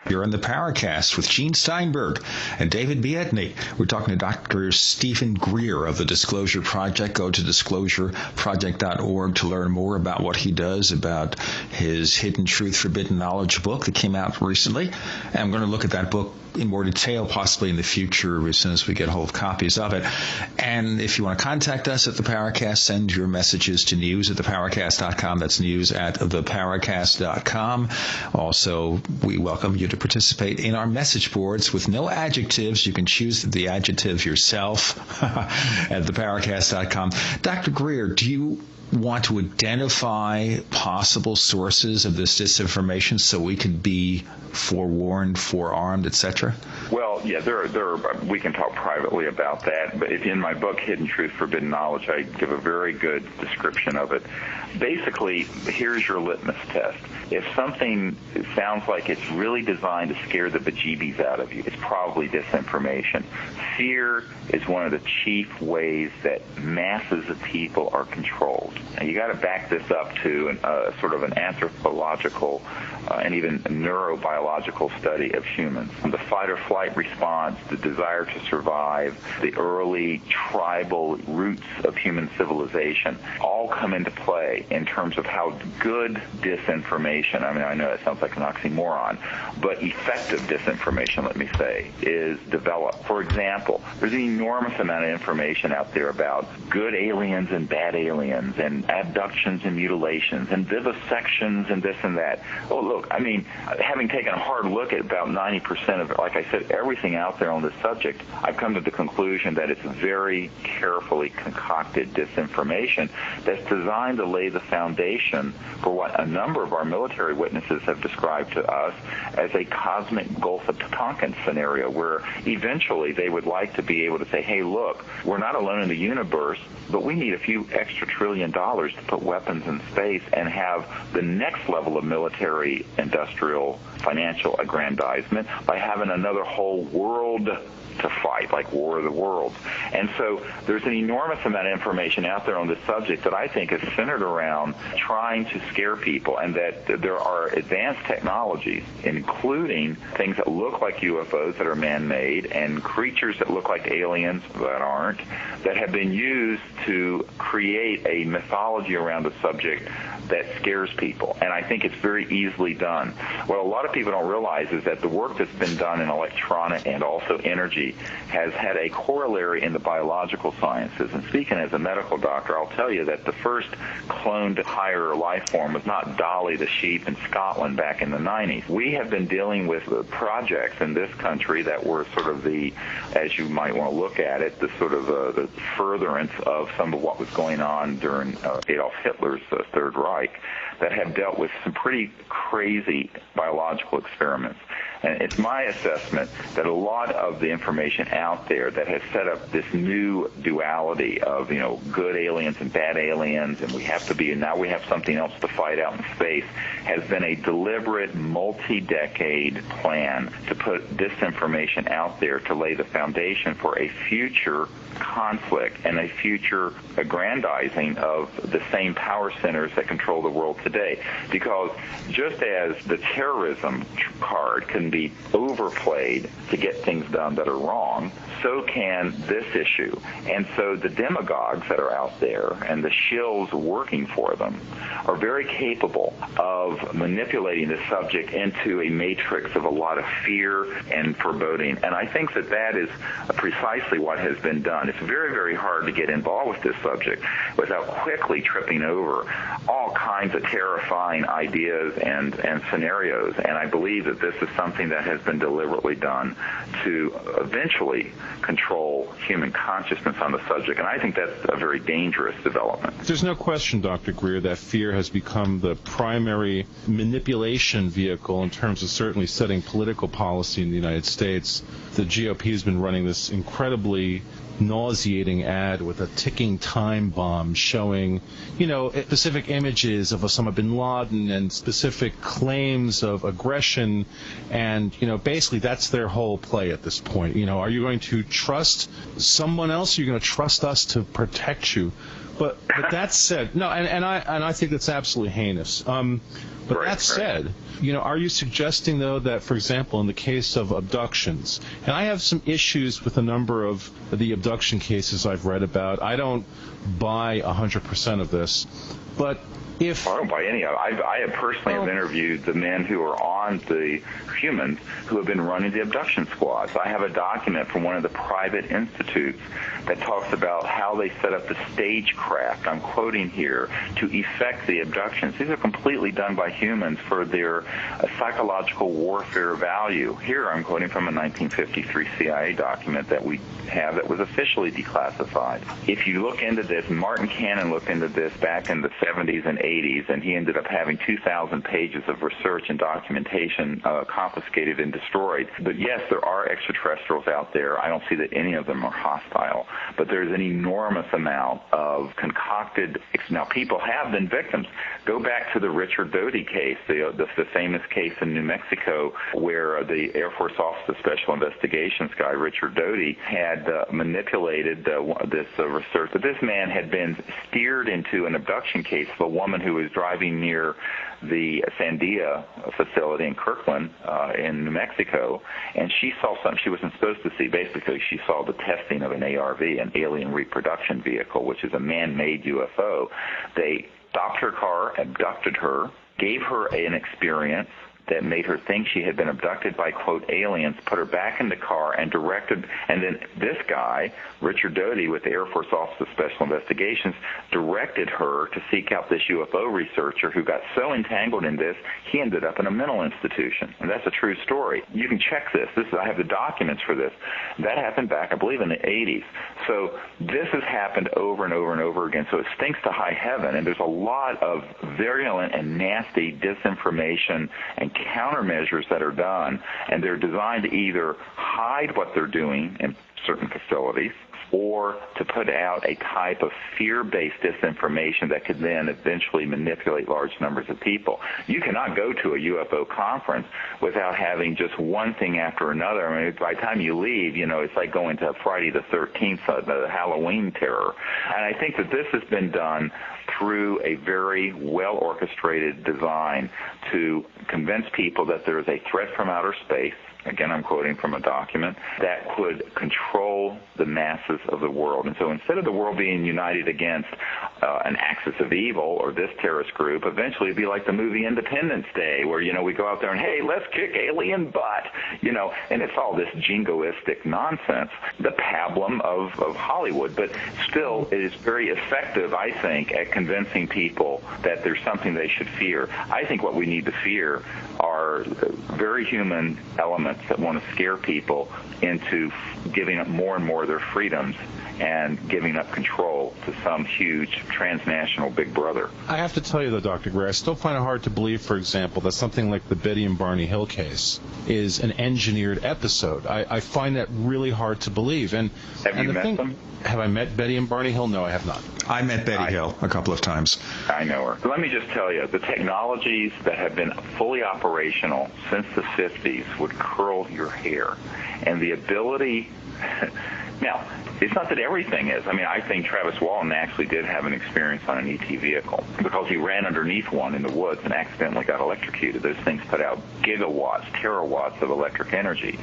You're in the Paracast with Gene Steinberg and David Biedny. We're talking to Dr. Stephen Greer of the Disclosure Project. Go to disclosureproject.org to learn more about what he does, about his Hidden Truth, Forbidden Knowledge book that came out recently. And I'm going to look at that book in more detail, possibly in the future, as soon as we get hold of copies of it. And if you want to contact us at the Paracast, send your messages to news@theparacast.com. That's news@theparacast.com. Also, we welcome you to participate in our message boards with no adjectives. You can choose the adjective yourself at theparacast.com. Dr. Greer, do you want to identify possible sources of this disinformation so we can be forewarned, forearmed, etc.? Well, yeah, we can talk privately about that, but in my book, Hidden Truth, Forbidden Knowledge, I give a very good description of it. Basically, here's your litmus test. If something sounds like it's really designed to scare the bejeebies out of you, it's probably disinformation. Fear is one of the chief ways that masses of people are controlled. Now, you got to back this up to sort of an anthropological and even neurobiological study of humans. The fight or flight response, the desire to survive, the early tribal roots of human civilization all come into play in terms of how good disinformation, I know that sounds like an oxymoron, but effective disinformation, let me say, is developed. For example, there's an enormous amount of information out there about good aliens and bad aliens and abductions and mutilations and vivisections and this and that. Oh, look, having taken a hard look at about 90% of, like I said, everything out there on this subject, I've come to the conclusion that it's very carefully concocted disinformation that's designed to lay the foundation for what a number of our military witnesses have described to us as a cosmic Gulf of Tonkin scenario, where eventually they would like to be able to say, hey, look, we're not alone in the universe, but we need a few extra $1 trillion to put weapons in space and have the next level of military, industrial, financial aggrandizement by having another whole world to fight, like War of the Worlds. And so there's an enormous amount of information out there on this subject that I think is centered around trying to scare people, and that there are advanced technologies, including things that look like UFOs that are man-made and creatures that look like aliens that aren't, that have been used to create a mythology around the subject that scares people. And I think it's very easily done. What a lot of people don't realize is that the work that's been done in electronic and also energy has had a corollary in the biological sciences. And speaking as a medical doctor, I'll tell you that the first cloned higher life form was not Dolly the sheep in Scotland back in the 90s. We have been dealing with projects in this country that were sort of the, as you might want to look at it, the sort of the furtherance of some of what was going on during Adolf Hitler's Third Reich, that have dealt with some pretty crazy biological experiments. And it's my assessment that a lot of the information out there that has set up this new duality of, good aliens and bad aliens, and now we have something else to fight out in space, has been a deliberate multi-decade plan to put disinformation out there to lay the foundation for a future conflict and a future aggrandizing of the same power centers that control the world today. Because just as the terrorism card can be overplayed to get things done that are wrong, so can this issue. And so the demagogues that are out there and the shills working for them are very capable of manipulating the subject into a matrix of a lot of fear and foreboding. And I think that is precisely what has been done. It's very, very hard to get involved with this subject without quickly tripping over all kinds of terrifying ideas and scenarios. And I believe that this is something that has been deliberately done to eventually control human consciousness on the subject. And I think that's a very dangerous development. There's no question, Dr. Greer, that fear has become the primary manipulation vehicle in terms of certainly setting political policy in the United States. The GOP has been running this incredibly nauseating ad with a ticking time bomb showing, specific images of Osama bin Laden and specific claims of aggression. And, basically that's their whole play at this point. Are you going to trust someone else? Are you going to trust us to protect you? But that said, no, and I think that's absolutely heinous. But that said, are you suggesting, though, that, for example, in the case of abductions, and I have some issues with a number of the abduction cases I've read about. I don't buy 100% of this, but if I don't buy any of it. I have personally have interviewed the men who are on the humans who have been running the abduction squads. I have a document from one of the private institutes that talks about how they set up the stagecraft, I'm quoting here, to effect the abductions. These are completely done by humans for their psychological warfare value. Here I'm quoting from a 1953 CIA document that we have that was officially declassified. If you look into this, Martin Cannon looked into this back in the 70s and 80s, and he ended up having 2,000 pages of research and documentation confiscated and destroyed. But yes, there are extraterrestrials out there. I don't see that any of them are hostile, but there's an enormous amount of concocted. Now, people have been victims. Go back to the Richard Doty case, the famous case in New Mexico where the Air Force Office of Special Investigations guy, Richard Doty, had manipulated this research. But this man had been steered into an abduction case of a woman who was driving near the Sandia facility in Kirkland in New Mexico, and she saw something she wasn't supposed to see. Basically, she saw the testing of an ARV, an alien reproduction vehicle, which is a man-made UFO. They stopped her car, abducted her, gave her an experience that made her think she had been abducted by, quote, aliens, put her back in the car and directed, and then this guy, Richard Doty with the Air Force Office of Special Investigations, directed her to seek out this UFO researcher who got so entangled in this, he ended up in a mental institution. And that's a true story. You can check this. I have the documents for this. That happened back, I believe, in the 80s. So this has happened over and over and over again. So it stinks to high heaven, and there's a lot of virulent and nasty disinformation and countermeasures that are done, and they're designed to either hide what they're doing in certain facilities or to put out a type of fear-based disinformation that could then eventually manipulate large numbers of people. You cannot go to a UFO conference without having just one thing after another. I mean, by the time you leave, it's like going to Friday the 13th, the Halloween terror. And I think that this has been done through a very well-orchestrated design to convince people that there is a threat from outer space. Again, I'm quoting from a document that could control the masses of the world. And so instead of the world being united against an axis of evil or this terrorist group, eventually it'd be like the movie Independence Day where, we go out there and, hey, let's kick alien butt, and it's all this jingoistic nonsense, the pablum of Hollywood. But still, it is very effective, I think, at convincing people that there's something they should fear. I think what we need to fear are very human elements governments that want to scare people into giving up more and more of their freedoms and giving up control to some huge transnational big brother. I have to tell you, though, Dr. Greer, I still find it hard to believe, for example, that something like the Betty and Barney Hill case is an engineered episode. I find that really hard to believe. And have you met them? Have I met Betty and Barney Hill? No, I have not. I met Betty Hill a couple of times. I know her. Let me just tell you, the technologies that have been fully operational since the 50s would curl your hair. And the ability... Now, it's not that everything is. I mean, I think Travis Walton actually did have an experience on an ET vehicle because he ran underneath one in the woods and accidentally got electrocuted. Those things put out gigawatts, terawatts of electric energy.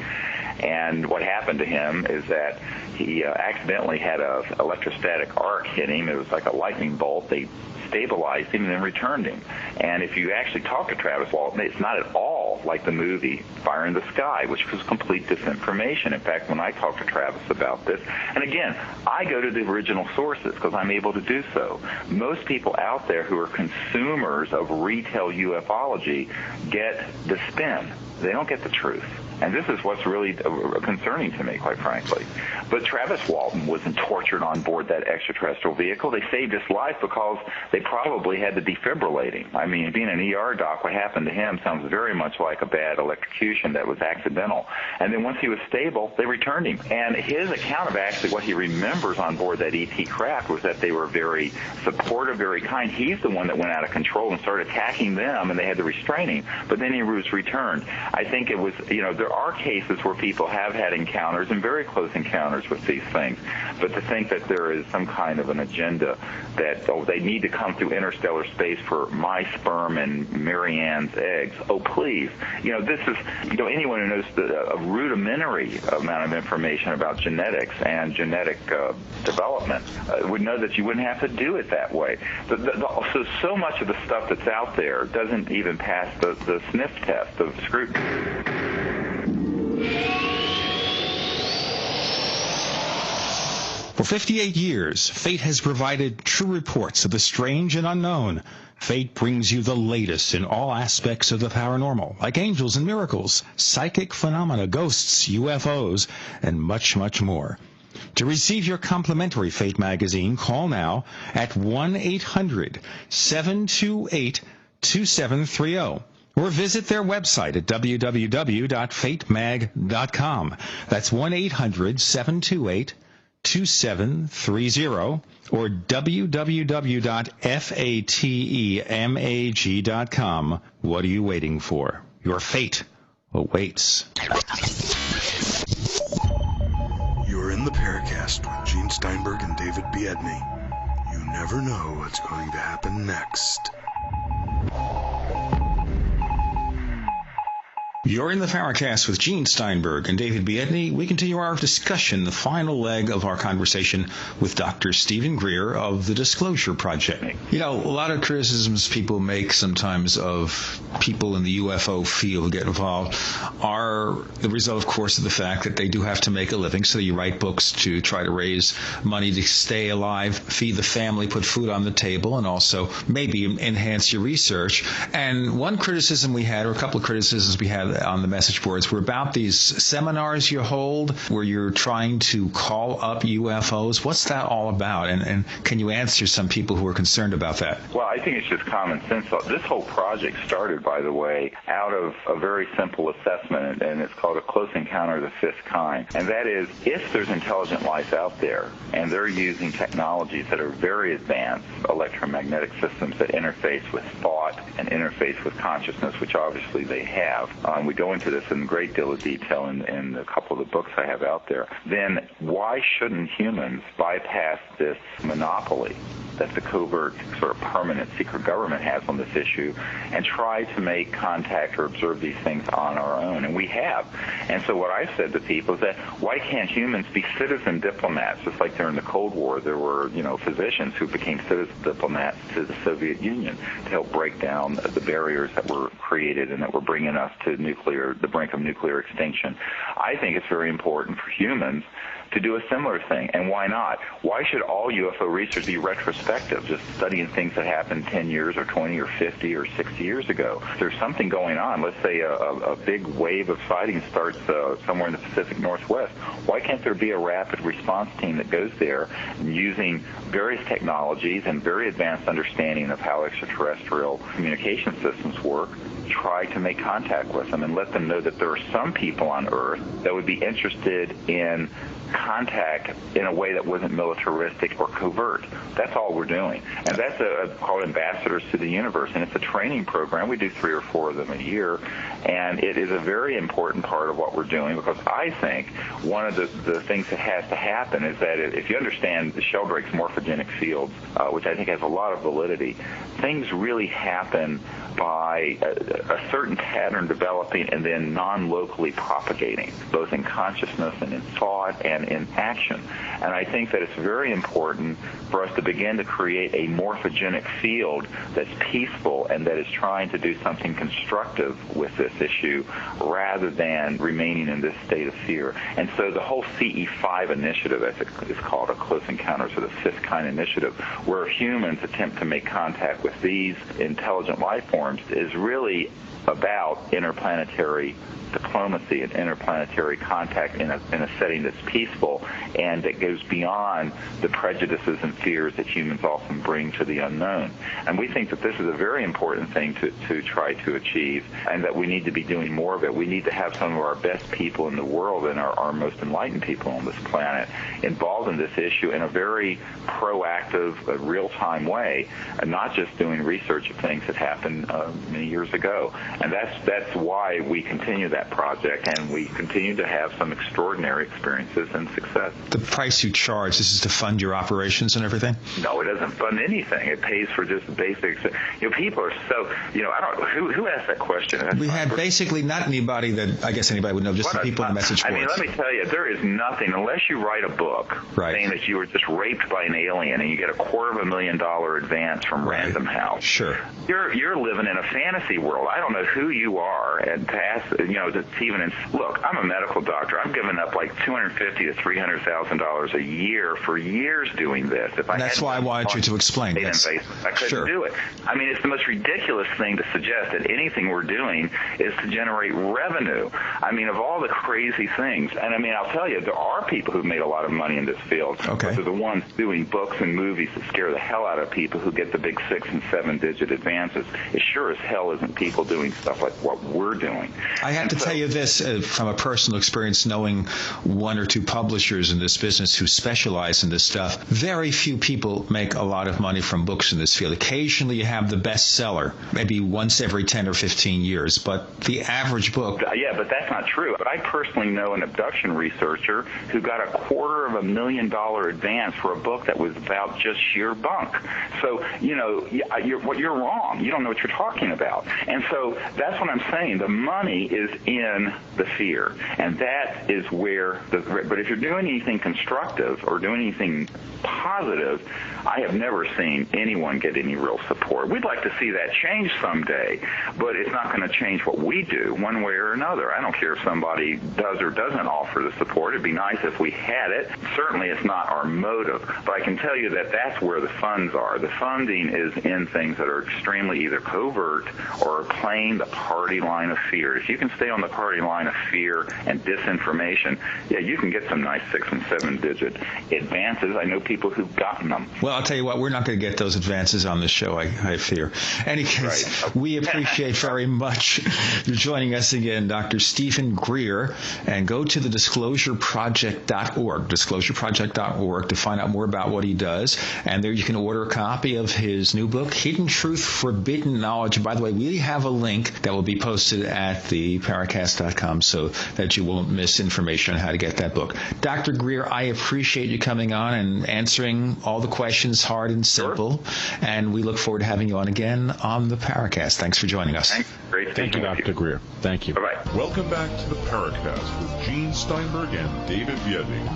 And what happened to him is that he accidentally had an electrostatic arc hit him. It was like a lightning bolt. They stabilized him and then returned him. And if you actually talk to Travis Walton, it's not at all like the movie Fire in the Sky, which was complete disinformation. In fact, when I talked to Travis about this, and again, I go to the original sources because I'm able to do so. Most people out there who are consumers of retail ufology get the spin. They don't get the truth. And this is what's really concerning to me, quite frankly. But Travis Walton wasn't tortured on board that extraterrestrial vehicle. They saved his life because they probably had to defibrillate him. I mean, being an ER doc, what happened to him sounds very much like a bad electrocution that was accidental. And then once he was stable, they returned him. And his account of actually what he remembers on board that ET craft was that they were very supportive, very kind. He's the one that went out of control and started attacking them, and they had to restrain him. But then he was returned. I think it was, there are cases where people have had encounters and very close encounters with these things, but to think that there is some kind of an agenda that, they need to come through interstellar space for my sperm and Marianne's eggs. Oh, please. This is, anyone who knows a rudimentary amount of information about genetics and genetic development would know that you wouldn't have to do it that way. So much of the stuff that's out there doesn't even pass the sniff test of scrutiny. For 58 years, Fate has provided true reports of the strange and unknown. Fate brings you the latest in all aspects of the paranormal, like angels and miracles, psychic phenomena, ghosts, UFOs, and much, much more. To receive your complimentary Fate magazine, call now at 1-800-728-2730. Or visit their website at www.fatemag.com. That's 1-800-728-2730 or www.fatemag.com. What are you waiting for? Your fate awaits. You're in the Paracast with Gene Steinberg and David Biedney. You never know what's going to happen next. You're in the Paracast with Gene Steinberg and David Biedney. We continue our discussion, the final leg of our conversation with Dr. Stephen Greer of the Disclosure Project. A lot of criticisms people make sometimes of people in the UFO field get involved are the result, of course, of the fact that they do have to make a living. So you write books to try to raise money to stay alive, feed the family, put food on the table, and also maybe enhance your research. And one criticism we had, or a couple of criticisms we had on the message boards, were about these seminars you hold where you're trying to call up UFOs. What's that all about? And can you answer some people who are concerned about that? Well, I think it's just common sense. This whole project started, by the way, out of a very simple assessment, and it's called a close encounter of the fifth kind. And that is, if there's intelligent life out there and they're using technologies that are very advanced, electromagnetic systems that interface with thought and interface with consciousness, which obviously they have, we go into this in a great deal of detail in a couple of the books I have out there, then why shouldn't humans bypass this monopoly that the covert, sort of permanent secret government has on this issue and try to make contact or observe these things on our own? And we have. And so what I've said to people is that why can't humans be citizen diplomats? Just like during the Cold War, there were, physicians who became citizen diplomats to the Soviet Union to help break down the barriers that were created and that were bringing us to the brink of nuclear extinction. I think it's very important for humans to do a similar thing. And why not? Why should all UFO research be retrospective, just studying things that happened 10 years or 20 or 50 or 60 years ago? There's something going on. Let's say a big wave of sightings starts somewhere in the Pacific Northwest. Why can't there be a rapid response team that goes there using various technologies and very advanced understanding of how extraterrestrial communication systems work, try to make contact with them and let them know that there are some people on Earth that would be interested in contact in a way that wasn't militaristic or covert. That's all we're doing. And that's called Ambassadors to the Universe, and it's a training program. We do 3 or 4 of them a year, and it is a very important part of what we're doing, because I think one of the things that has to happen is that if you understand the Sheldrake's morphogenic fields, which I think has a lot of validity, things really happen by a certain pattern developing and then non-locally propagating, both in consciousness and in thought and in action. And I think that it's very important for us to begin to create a morphogenic field that's peaceful and that is trying to do something constructive with this issue rather than remaining in this state of fear. And so the whole CE5 initiative, as it's called, a Close Encounters of the Fifth Kind initiative, where humans attempt to make contact with these intelligent life forms, is really about interplanetary diplomacy and interplanetary contact in a setting that's peaceful and that goes beyond the prejudices and fears that humans often bring to the unknown. And we think that this is a very important thing to try to achieve, and that we need to be doing more of it. We need to have some of our best people in the world and our most enlightened people on this planet involved in this issue in a very proactive, real-time way, and not just doing research of things that happened many years ago. And that's why we continue that project, and we continue to have some extraordinary experiences and success. The price you charge, this is to fund your operations and everything? No, it doesn't fund anything. It pays for just basics. People are so, I don't know, who asked that question? We had basically not anybody that I guess anybody would know, just the people in the message boards. I mean, let me tell you, there is nothing, unless you write a book saying that you were just raped by an alien and you get a $250,000 advance from Random House. Sure. You're living in a fantasy world. I don't know who you are, and to ask, look, I'm a medical doctor. I'm giving up like $250,000 to $300,000 a year for years doing this. That's why I wanted you to explain. Yes. I couldn't do it. I mean, it's the most ridiculous thing to suggest that anything we're doing is to generate revenue. I mean, of all the crazy things, and I mean, I'll tell you, there are people who've made a lot of money in this field. Okay. But they're the ones doing books and movies that scare the hell out of people who get the big 6- and 7-digit advances. It sure as hell isn't people doing stuff like what we're doing. I have to tell you this from a personal experience, knowing 1 or 2 publishers in this business who specialize in this stuff. Very few people make a lot of money from books in this field. Occasionally you have the bestseller, maybe once every 10 or 15 years, but the average book... Yeah, but that's not true. I personally know an abduction researcher who got a $250,000 advance for a book that was about just sheer bunk. So, you're wrong. You don't know what you're talking about. And so that's what I'm saying. The money is in the fear, and that is where but if you're doing anything constructive or doing anything positive, I have never seen anyone get any real support. We'd like to see that change someday, but it's not going to change what we do one way or another. I don't care if somebody does or doesn't offer the support. It'd be nice if we had it. Certainly it's not our motive, but I can tell you that that's where the funds are. The funding is in things that are extremely either covert or playing the party line of fear. If you can stay on the party line of fear and disinformation, you can get some nice 6- and 7-digit advances. I know people who've gotten them. Well, I'll tell you what, we're not going to get those advances on this show, I fear. Any case, we appreciate very much you joining us again, Dr. Stephen Greer, and go to the disclosureproject.org to find out more about what he does, and there you can order a copy of his new book, Hidden Truth, Forbidden Knowledge. By the way, we have a link that will be posted at the Paracast.com so that you won't miss information on how to get that book. Dr. Greer, I appreciate you coming on and answering all the questions, hard and simple, and we look forward to having you on again on the Paracast. Thanks for joining us. Thanks. Great. Thank you, Dr. Greer. Thank you. Bye-bye. Welcome back to the Paracast with Gene Steinberg and David Biedny.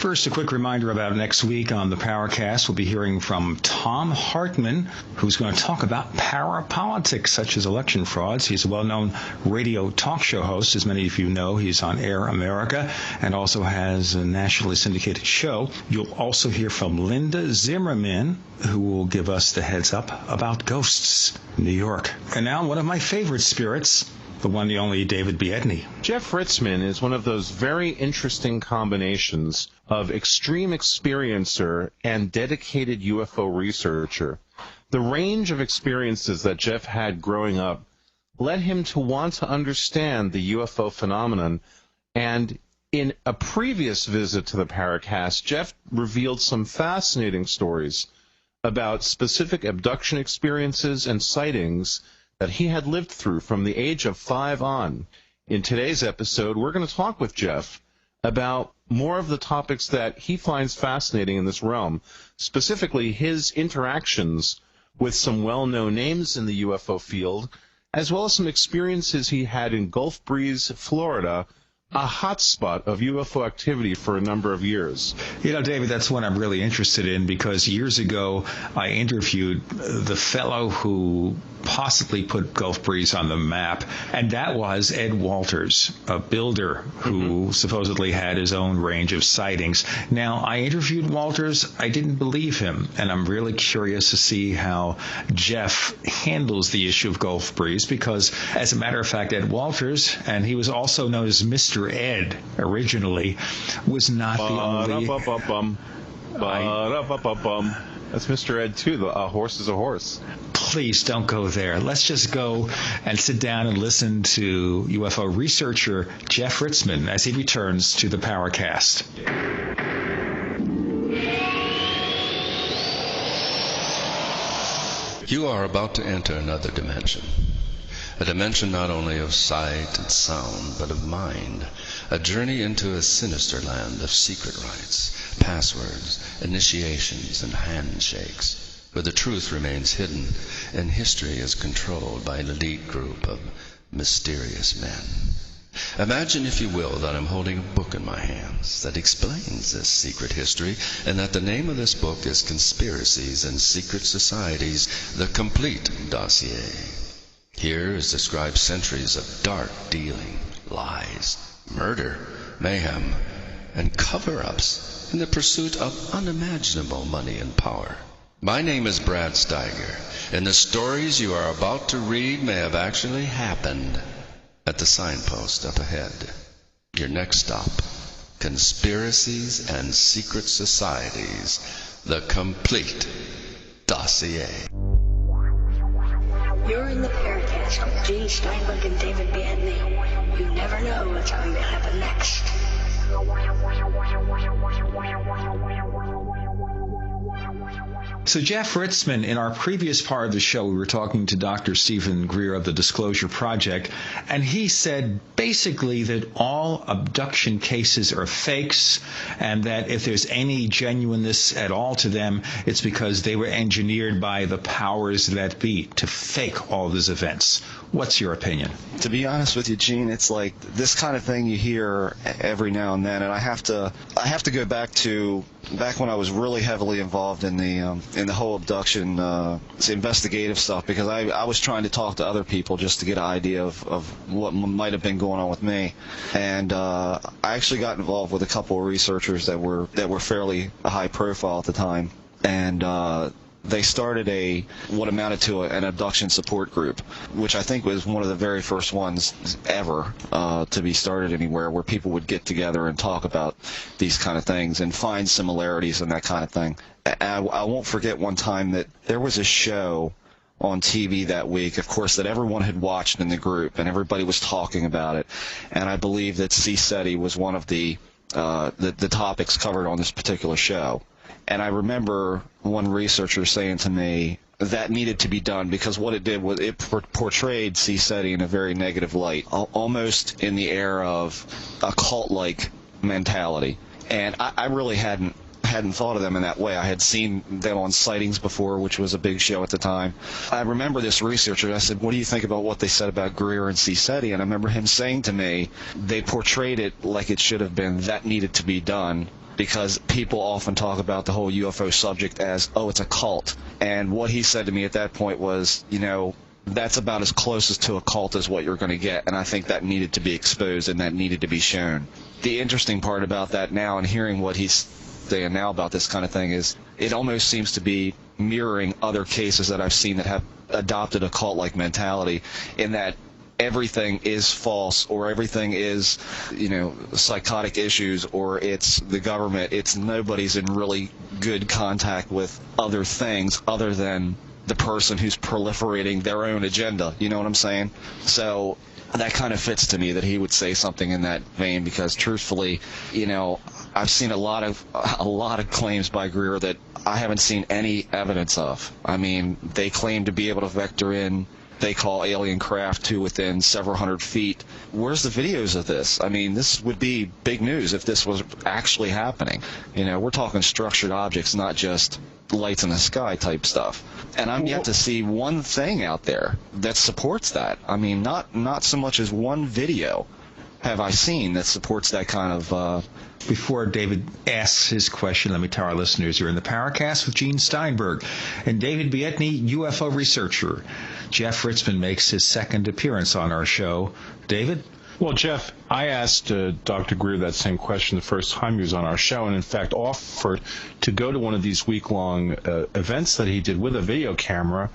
First, a quick reminder about next week on the Powercast. We'll be hearing from Tom Hartman, who's going to talk about parapolitics, such as election frauds. He's a well-known radio talk show host. As many of you know, he's on Air America and also has a nationally syndicated show. You'll also hear from Linda Zimmerman, who will give us the heads up about ghosts in New York. And now, one of my favorite spirits, the one, the only David Biedney. Jeff Ritzmann is one of those very interesting combinations of extreme experiencer and dedicated UFO researcher. The range of experiences that Jeff had growing up led him to want to understand the UFO phenomenon, and in a previous visit to the Paracast, Jeff revealed some fascinating stories about specific abduction experiences and sightings that he had lived through from the age of 5 on. In today's episode, we're going to talk with Jeff about more of the topics that he finds fascinating in this realm, specifically his interactions with some well-known names in the UFO field, as well as some experiences he had in Gulf Breeze, Florida, a hotspot of UFO activity for a number of years. You know, David, that's what I'm really interested in, because years ago I interviewed the fellow who possibly put Gulf Breeze on the map, and that was Ed Walters, a builder who supposedly had his own range of sightings. Now, I interviewed Walters. I didn't believe him, and I'm really curious to see how Jeff handles the issue of Gulf Breeze, because, as a matter of fact, Ed Walters, and he was also known as Mr. Ed originally, was not the only... That's Mr. Ed, too. A horse is a horse. Please don't go there. Let's just go and sit down and listen to UFO researcher Jeff Ritzmann as he returns to the Powercast. You are about to enter another dimension. A dimension not only of sight and sound, but of mind. A journey into a sinister land of secret rites, passwords, initiations, and handshakes, where the truth remains hidden and history is controlled by an elite group of mysterious men. Imagine, if you will, that I'm holding a book in my hands that explains this secret history, and that the name of this book is Conspiracies and Secret Societies, the Complete Dossier. Here is described centuries of dark dealing, lies, murder, mayhem, and cover-ups in the pursuit of unimaginable money and power. My name is Brad Steiger, and the stories you are about to read may have actually happened at the signpost up ahead. Your next stop, Conspiracies and Secret Societies, the Complete Dossier. You're in the Paracast with Gene Steinberg and David Biedney. You never know what's going to happen next. So Jeff Ritzmann, in our previous part of the show, we were talking to Dr. Stephen Greer of the Disclosure Project, and he said basically that all abduction cases are fakes, and that if there's any genuineness at all to them, it's because they were engineered by the powers that be to fake all these events. What's your opinion? To be honest with you, Gene, it's like this kind of thing you hear every now and then, and I have to go back when I was really heavily involved in the whole abduction investigative stuff, because I was trying to talk to other people just to get an idea of what might have been going on with me, and I actually got involved with a couple of researchers that were fairly high profile at the time, and they started what amounted to an abduction support group, which I think was one of the very first ones ever to be started anywhere, where people would get together and talk about these kind of things and find similarities and that kind of thing. I won't forget one time that there was a show on TV that week, of course, that everyone had watched in the group, and everybody was talking about it. And I believe that C-SETI was one of the topics covered on this particular show. And I remember one researcher saying to me that needed to be done, because what it did was it portrayed C-SETI in a very negative light, almost in the air of a cult-like mentality. And I really hadn't thought of them in that way. I had seen them on Sightings before, which was a big show at the time. I remember this researcher, I said, what do you think about what they said about Greer and C-SETI? And I remember him saying to me, they portrayed it like it should have been, that needed to be done. because people often talk about the whole UFO subject as, oh, it's a cult. And what he said to me at that point was, that's about as close as to a cult as what you're going to get, and I think that needed to be exposed and that needed to be shown. The interesting part about that now, and hearing what he's saying now about this kind of thing, is it almost seems to be mirroring other cases that I've seen that have adopted a cult-like mentality, in that everything is false, or everything is, psychotic issues, or it's the government. It's nobody's in really good contact with other things other than the person who's proliferating their own agenda. You know what I'm saying? So that kind of fits to me that he would say something in that vein, because truthfully, I've seen a lot of claims by Greer that I haven't seen any evidence of. I mean, they claim to be able to vector in, they call alien craft, to within several hundred feet. Where's the videos of this? I mean, this would be big news if this was actually happening. We're talking structured objects, not just lights in the sky type stuff. And I'm yet to see one thing out there that supports that. I mean, not so much as one video have I seen that supports that kind of... Before David asks his question, let me tell our listeners you're in the Paracast with Gene Steinberg and David Biedney, UFO researcher. Jeff Ritzman makes his second appearance on our show. David? Well, Jeff, I asked Dr. Greer that same question the first time he was on our show, and in fact offered to go to one of these week-long events that he did with a video camera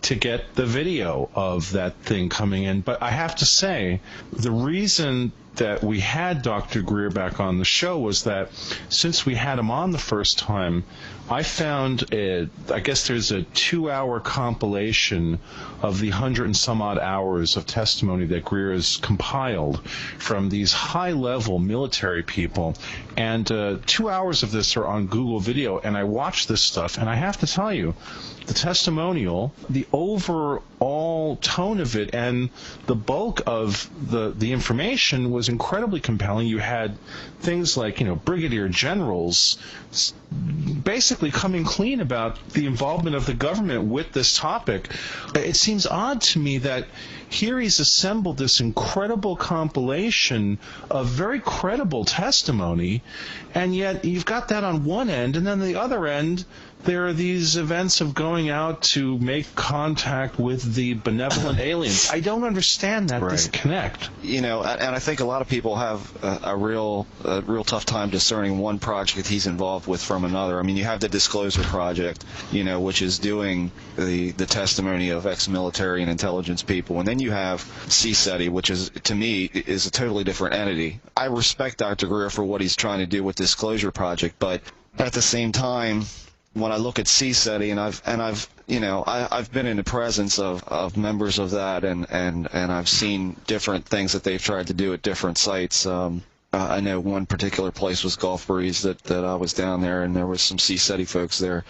to get the video of that thing coming in. But I have to say, the reason that we had Dr. Greer back on the show was that since we had him on the first time, I found I guess there's a 2-hour compilation of the 100 and some odd hours of testimony that Greer has compiled from these high-level military people. And 2 hours of this are on Google Video, and I watched this stuff, and I have to tell you, the testimonial, the overall tone of it, and the bulk of the information was incredibly compelling. You had things like, brigadier generals basically coming clean about the involvement of the government with this topic. It seems odd to me that here he's assembled this incredible compilation of very credible testimony, and yet you've got that on one end, and then the other end, there are these events of going out to make contact with the benevolent aliens. I don't understand that disconnect. And I think a lot of people have a real tough time discerning one project that he's involved with from another. I mean, you have the Disclosure Project, which is doing the testimony of ex-military and intelligence people, and then you have CSETI, which is, to me, is a totally different entity. I respect Dr. Greer for what he's trying to do with Disclosure Project, but at the same time, when I look at CSETI, I've been in the presence of members of that, and I've seen different things that they've tried to do at different sites. I know one particular place was Gulf Breeze that I was down there, and there was some CSETI folks there.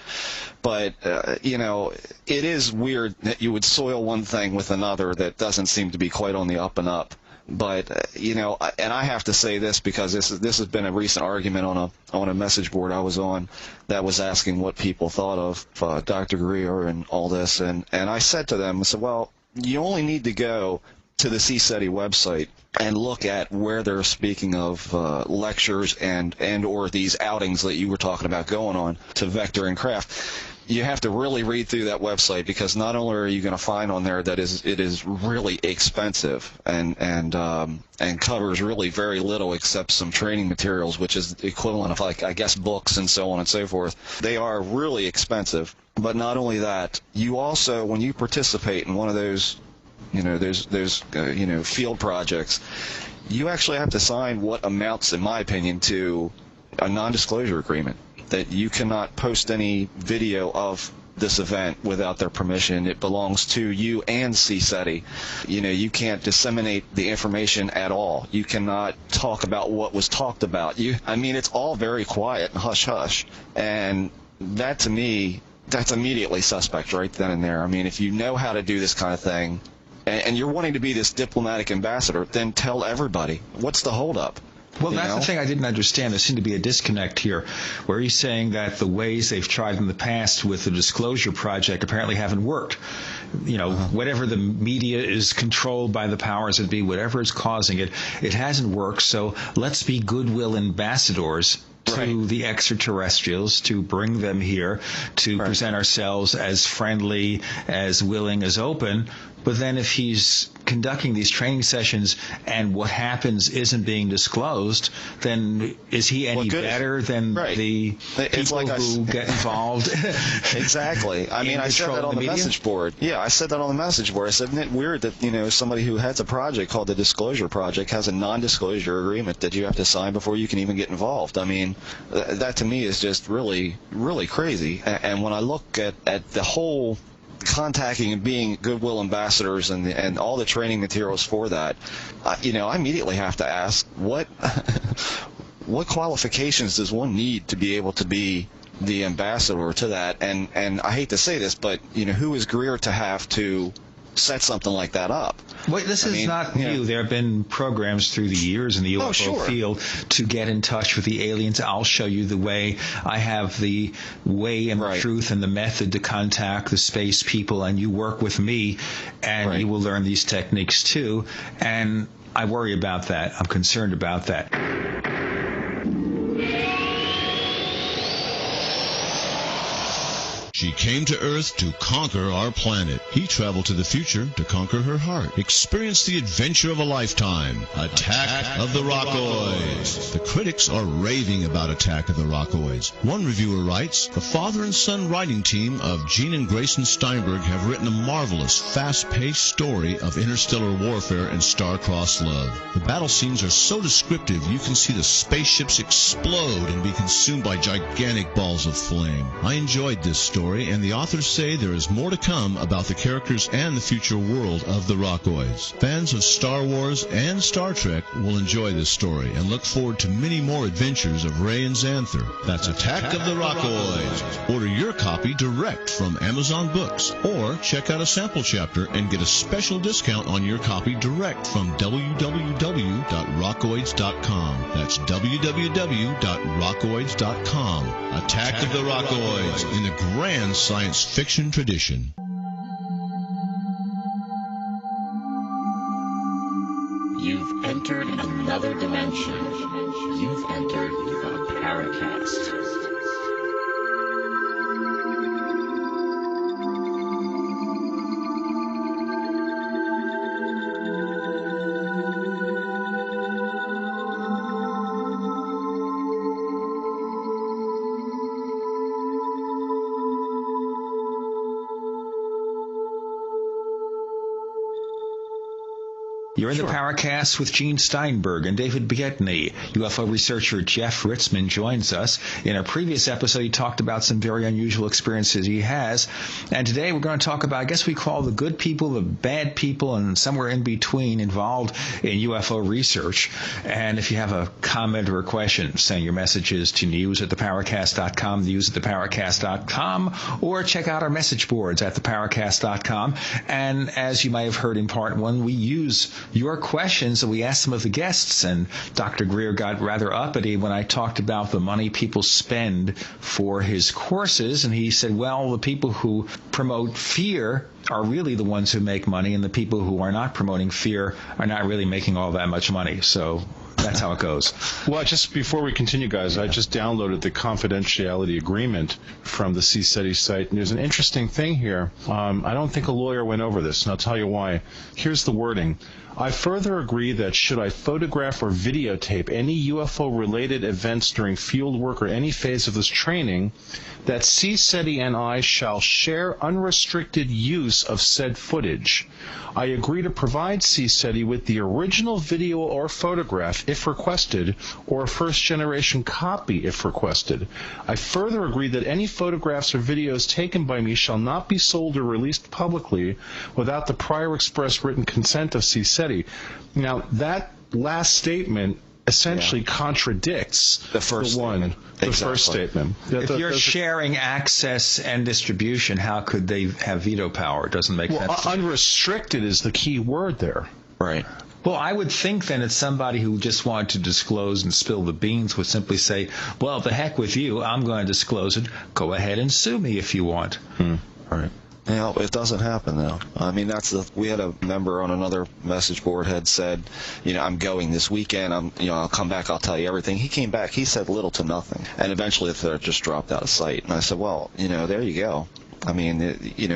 But, it is weird that you would soil one thing with another that doesn't seem to be quite on the up and up. But, and I have to say this because this has been a recent argument on a message board I was on that was asking what people thought of Dr. Greer and all this. And I said to them, I said, well, you only need to go to the CSETI website and look at where they're speaking of lectures and or these outings that you were talking about going on to Vector and Craft. You have to really read through that website, because not only are you going to find on there that it is really expensive and covers really very little except some training materials, which is the equivalent of, like, I guess, books and so on and so forth. They are really expensive. But not only that, you also, when you participate in one of those, field projects, you actually have to sign what amounts, in my opinion, to a non-disclosure agreement, that you cannot post any video of this event without their permission. It belongs to you and CSETI. You can't disseminate the information at all. You cannot talk about what was talked about. It's all very quiet and hush-hush. And that, to me, that's immediately suspect right then and there. I mean, if you know how to do this kind of thing, and you're wanting to be this diplomatic ambassador, then tell everybody. What's the holdup? Well, that's the thing I didn't understand. There seemed to be a disconnect here, where he's saying that the ways they've tried in the past with the Disclosure Project apparently haven't worked. Whatever the media is controlled by the powers that be, whatever is causing it, it hasn't worked. So let's be goodwill ambassadors to the extraterrestrials, to bring them here, to present ourselves as friendly, as willing, as open. But then if he's conducting these training sessions and what happens isn't being disclosed, then is he any better than the people who get involved? Exactly. I mean, I said that on the message board. Yeah, I said that on the message board. I said, isn't it weird that, somebody who has a project called the Disclosure Project has a non-disclosure agreement that you have to sign before you can even get involved? I mean, that to me is just really, really crazy. And when I look at the whole contacting and being goodwill ambassadors and all the training materials for that, I immediately have to ask what qualifications does one need to be able to be the ambassador to that? And I hate to say this, but who is Greer to have to set something like that up? Well, this is not new. There have been programs through the years in the UFO field to get in touch with the aliens. I'll show you the way. I have the way and the truth and the method to contact the space people, and you work with me, and you will learn these techniques too. And I worry about that. I'm concerned about that. She came to Earth to conquer our planet. He traveled to the future to conquer her heart. Experience the adventure of a lifetime. Attack of the Rockoids. The critics are raving about Attack of the Rockoids. One reviewer writes, the father and son writing team of Gene and Grayson Steinberg have written a marvelous, fast-paced story of interstellar warfare and star-crossed love. The battle scenes are so descriptive you can see the spaceships explode and be consumed by gigantic balls of flame. I enjoyed this story, and the authors say there is more to come about the characters and the future world of the Rockoids. Fans of Star Wars and Star Trek will enjoy this story and look forward to many more adventures of Ray and Xanther. That's Attack of the Rockoids. Order your copy direct from Amazon Books, or check out a sample chapter and get a special discount on your copy direct from www.rockoids.com. That's www.rockoids.com. Attack of the Rockoids in the grand science fiction tradition. You've entered another dimension. You've entered the Paracast. You're in the Paracast with Gene Steinberg and David Biedny. UFO researcher Jeff Ritzmann joins us. In our previous episode, he talked about some very unusual experiences he has. And today we're going to talk about, I guess we call the good people, the bad people, and somewhere in between involved in UFO research. And if you have a comment or a question, send your messages to news@theparacast.com, news@theparacast.com, or check out our message boards at theparacast.com. And as you may have heard in part one, we use your questions, and we asked some of the guests, and Dr. Greer got rather uppity when I talked about the money people spend for his courses, and he said, well, the people who promote fear are really the ones who make money, and the people who are not promoting fear are not really making all that much money. So that's how it goes. Well, just before we continue, guys, I just downloaded the confidentiality agreement from the CSETI site, and there's an interesting thing here. I don't think a lawyer went over this, and I'll tell you why. Here's the wording. I further agree that should I photograph or videotape any UFO-related events during field work or any phase of this training, that CSETI and I shall share unrestricted use of said footage. I agree to provide CSETI with the original video or photograph if requested, or a first-generation copy if requested. I further agree that any photographs or videos taken by me shall not be sold or released publicly without the prior express written consent of CSETI. Now, that last statement essentially contradicts the first statement. If you're sharing access and distribution, how could they have veto power? It doesn't make sense. Unrestricted is the key word there. Right. Well, I would think then it's somebody who just wanted to disclose and spill the beans would simply say, well, the heck with you, I'm going to disclose it. Go ahead and sue me if you want. All right. Yeah, it doesn't happen though. I mean, we had a member on another message board had said, I'm going this weekend. I'll come back. I'll tell you everything. He came back. He said little to nothing, and eventually it just dropped out of sight. And I said, well, there you go. I mean,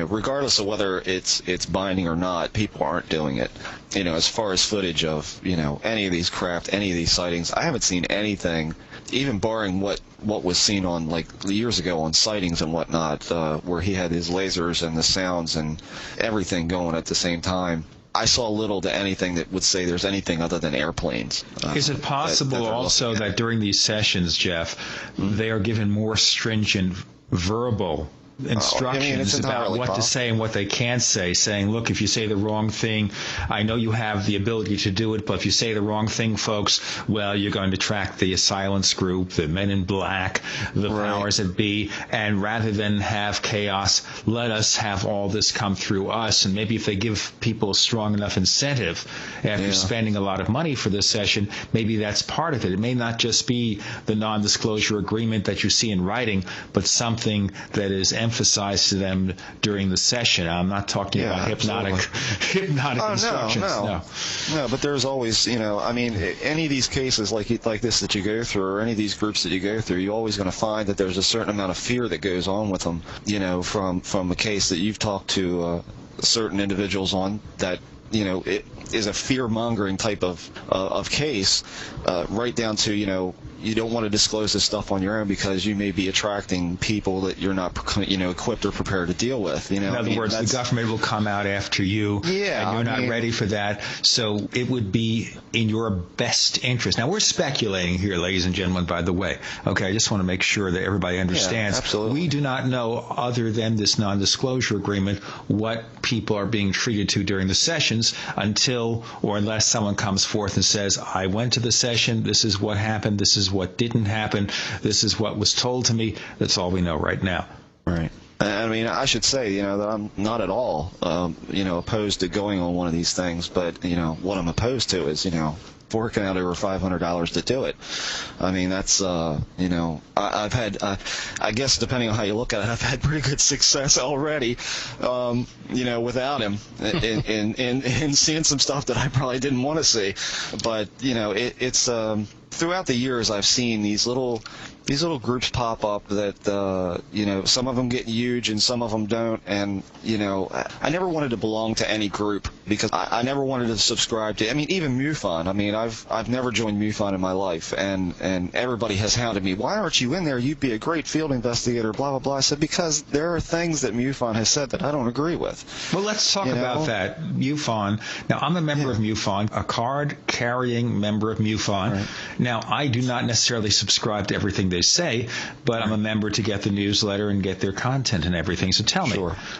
regardless of whether it's binding or not, people aren't doing it. As far as footage of any of these craft, any of these sightings, I haven't seen anything, even barring what was seen on like years ago on sightings and whatnot, where he had his lasers and the sounds and everything going at the same time. I saw little to anything that would say there's anything other than airplanes. Is it possible also that during these sessions, Jeff, they are given more stringent verbal instructions about what to say and what they can't say, saying, look, if you say the wrong thing, I know you have the ability to do it, but if you say the wrong thing, folks, well, you're going to attract the silence group, the men in black, the powers that be, and rather than have chaos, let us have all this come through us. And maybe if they give people a strong enough incentive after spending a lot of money for this session, maybe that's part of it. It may not just be the non-disclosure agreement that you see in writing, but something that is emphasized to them during the session. I'm not talking about hypnotic instructions. No, but there's always, any of these cases like this that you go through, or any of these groups that you go through, you're always going to find that there's a certain amount of fear that goes on with them, from a case that you've talked to certain individuals on, that it is a fear-mongering type of case, right down to, you don't want to disclose this stuff on your own because you may be attracting people that you're not, equipped or prepared to deal with. In other words, the government will come out after you, and you're not ready for that. So it would be in your best interest. Now, we're speculating here, ladies and gentlemen, by the way. Okay, I just want to make sure that everybody understands. Absolutely. We do not know, other than this non-disclosure agreement, what people are being treated to during the sessions until or unless someone comes forth and says, I went to the session, this is what happened, this is what didn't happen, this is what was told to me. That's all we know right now. Right. I mean, I should say, that I'm not at all, opposed to going on one of these things, but, what I'm opposed to is, forking out over $500 to do it. I mean, that's, I've had, I guess depending on how you look at it, I've had pretty good success already, without him, in seeing some stuff that I probably didn't want to see. But, it's throughout the years I've seen these little groups pop up that, some of them get huge and some of them don't. And, I never wanted to belong to any group because I never wanted to subscribe to, even MUFON. I've never joined MUFON in my life, and everybody has hounded me. Why aren't you in there? You'd be a great field investigator, blah, blah, blah. I said, because there are things that MUFON has said that I don't agree with. Well, let's talk about that. MUFON. Now, I'm a member of MUFON, a card-carrying member of MUFON. Right. Now, I do not necessarily subscribe to everything they say, but I'm a member to get the newsletter and get their content and everything. So tell me,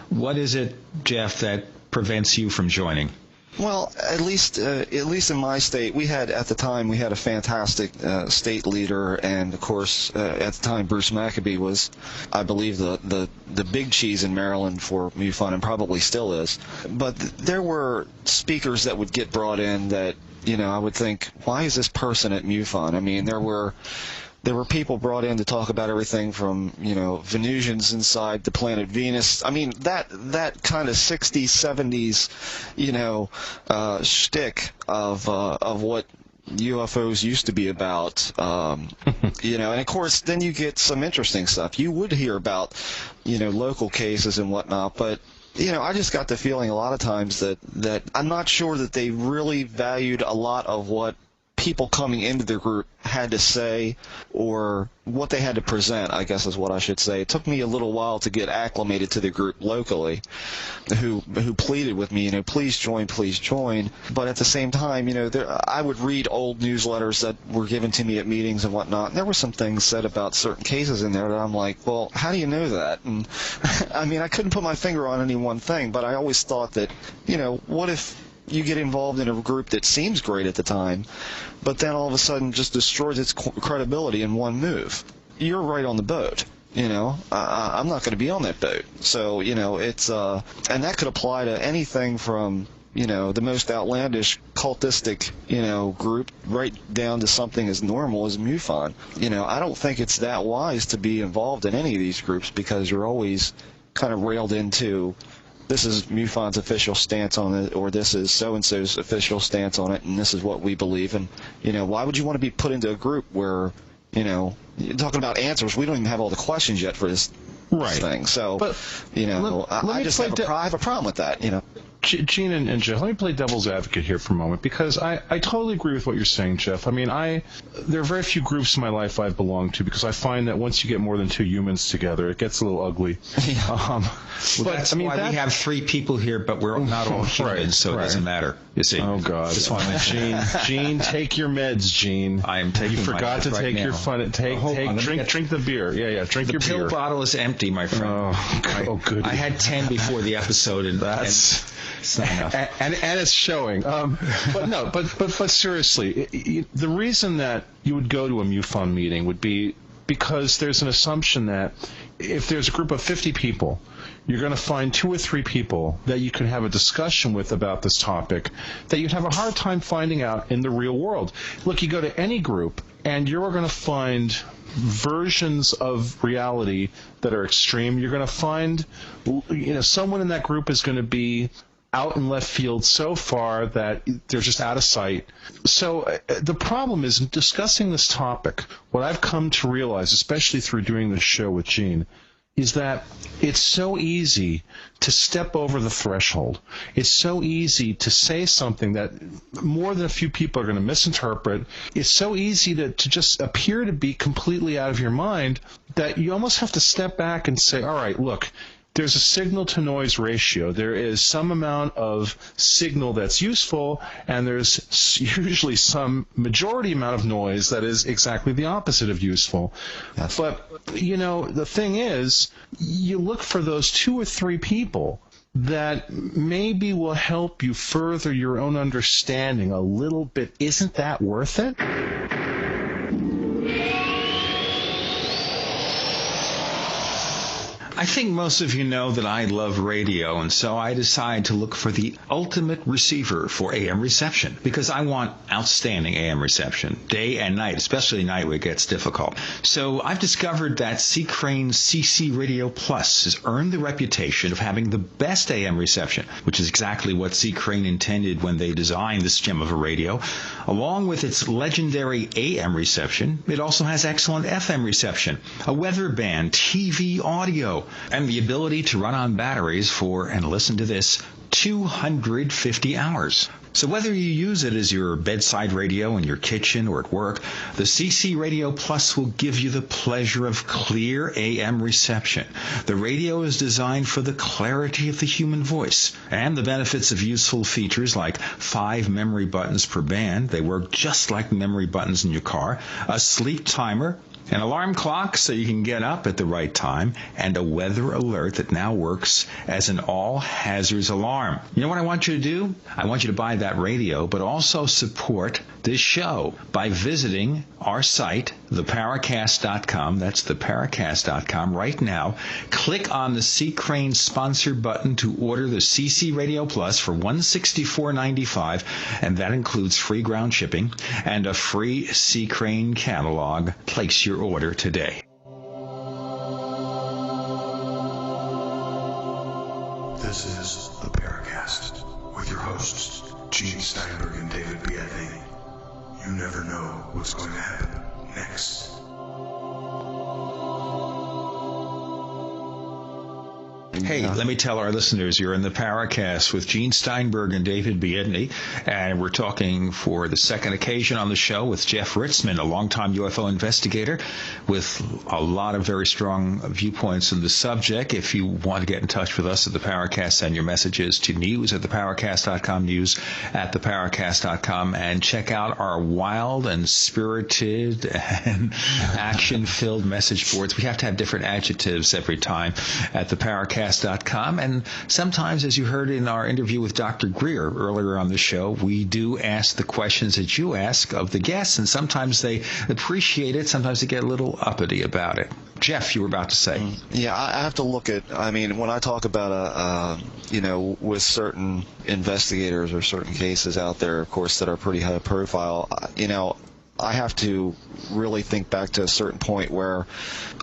what is it, Jeff, that prevents you from joining? Well, at least in my state, at the time we had a fantastic state leader, and of course at the time Bruce Maccabee was, I believe, the big cheese in Maryland for MUFON, and probably still is. But there were speakers that would get brought in that, I would think, why is this person at MUFON? There were people brought in to talk about everything from, Venusians inside the planet Venus. That kind of 60s, 70s, shtick of what UFOs used to be about, and of course then you get some interesting stuff. You would hear about, local cases and whatnot, but I just got the feeling a lot of times that I'm not sure that they really valued a lot of what people coming into the group had to say, or what they had to present, I guess is what I should say. It took me a little while to get acclimated to the group locally, who pleaded with me, please join. But at the same time, I would read old newsletters that were given to me at meetings and whatnot, and there were some things said about certain cases in there that I'm like, well, how do you know that? And I couldn't put my finger on any one thing, but I always thought that, what if you get involved in a group that seems great at the time, but then all of a sudden just destroys its credibility in one move? You're right on the boat. I'm not going to be on that boat. So, it's, and that could apply to anything from, the most outlandish cultistic, group right down to something as normal as MUFON. I don't think it's that wise to be involved in any of these groups because you're always kind of railed into, this is MUFON's official stance on it, or this is so-and-so's official stance on it, and this is what we believe. And, why would you want to be put into a group where, you're talking about answers? We don't even have all the questions yet for this thing. So, but, I just have a problem with that, Gene and Jeff, let me play devil's advocate here for a moment, because I totally agree with what you're saying, Jeff. I mean, there are very few groups in my life I've belonged to, because I find that once you get more than two humans together, it gets a little ugly. That's why we have three people here, but we're not all humans, so it doesn't matter. You see? Oh God, Gene, take your meds, Gene. I am taking. You forgot to take your fun. Drink the beer. Drink your beer. The pill bottle is empty, my friend. Oh, good. I had 10 before the episode, and that's. It's not enough. And it's showing. But seriously, the reason that you would go to a MUFON meeting would be because there's an assumption that if there's a group of 50 people, you're going to find 2 or 3 people that you can have a discussion with about this topic that you'd have a hard time finding out in the real world. Look, you go to any group, and you're going to find versions of reality that are extreme. You're going to find, someone in that group is going to be out in left field so far that they're just out of sight. So the problem is, in discussing this topic, what I've come to realize, especially through doing this show with Gene, is that it's so easy to step over the threshold. It's so easy to say something that more than a few people are going to misinterpret. It's so easy to just appear to be completely out of your mind that you almost have to step back and say, all right, look, there's a signal-to-noise ratio. There is some amount of signal that's useful, and there's usually some majority amount of noise that is exactly the opposite of useful. Yes. But, the thing is, you look for those 2 or 3 people that maybe will help you further your own understanding a little bit. Isn't that worth it? I think most of you know that I love radio, and so I decided to look for the ultimate receiver for AM reception, because I want outstanding AM reception, day and night, especially night where it gets difficult. So I've discovered that C. Crane's CC Radio Plus has earned the reputation of having the best AM reception, which is exactly what C. Crane intended when they designed this gem of a radio. Along with its legendary AM reception, it also has excellent FM reception, a weather band, TV audio, and the ability to run on batteries for, and listen to this, 250 hours. So whether you use it as your bedside radio in your kitchen or at work, the CC Radio Plus will give you the pleasure of clear AM reception. The radio is designed for the clarity of the human voice and the benefits of useful features like 5 memory buttons per band. They work just like memory buttons in your car, a sleep timer, an alarm clock so you can get up at the right time, and a weather alert that now works as an all-hazards alarm. You know what I want you to do? I want you to buy that radio, but also support this show by visiting our site, theparacast.com. That's theparacast.com right now. Click on the C. Crane sponsor button to order the CC Radio Plus for $164.95, and that includes free ground shipping and a free C. Crane catalog. Place your order today. This is the Paracast with your hosts, Gene Steinberg and David Biedny. You never know what's going to happen next. Hey, let me tell our listeners, you're in the Paracast with Gene Steinberg and David Biedny, and we're talking for the second occasion on the show with Jeff Ritzman, a longtime UFO investigator with a lot of very strong viewpoints on the subject. If you want to get in touch with us at the Paracast, send your messages to news@theparacast.com, news@theparacast.com, and check out our wild and spirited and action-filled message boards. We have to have different adjectives every time at the Paracast.com. And sometimes, as you heard in our interview with Dr. Greer earlier on the show, we do ask the questions that you ask of the guests, and sometimes they appreciate it, sometimes they get a little uppity about it. Jeff, you were about to say. Yeah, I have to look at, when I talk about, with certain investigators or certain cases out there, of course, that are pretty high profile, I have to really think back to a certain point where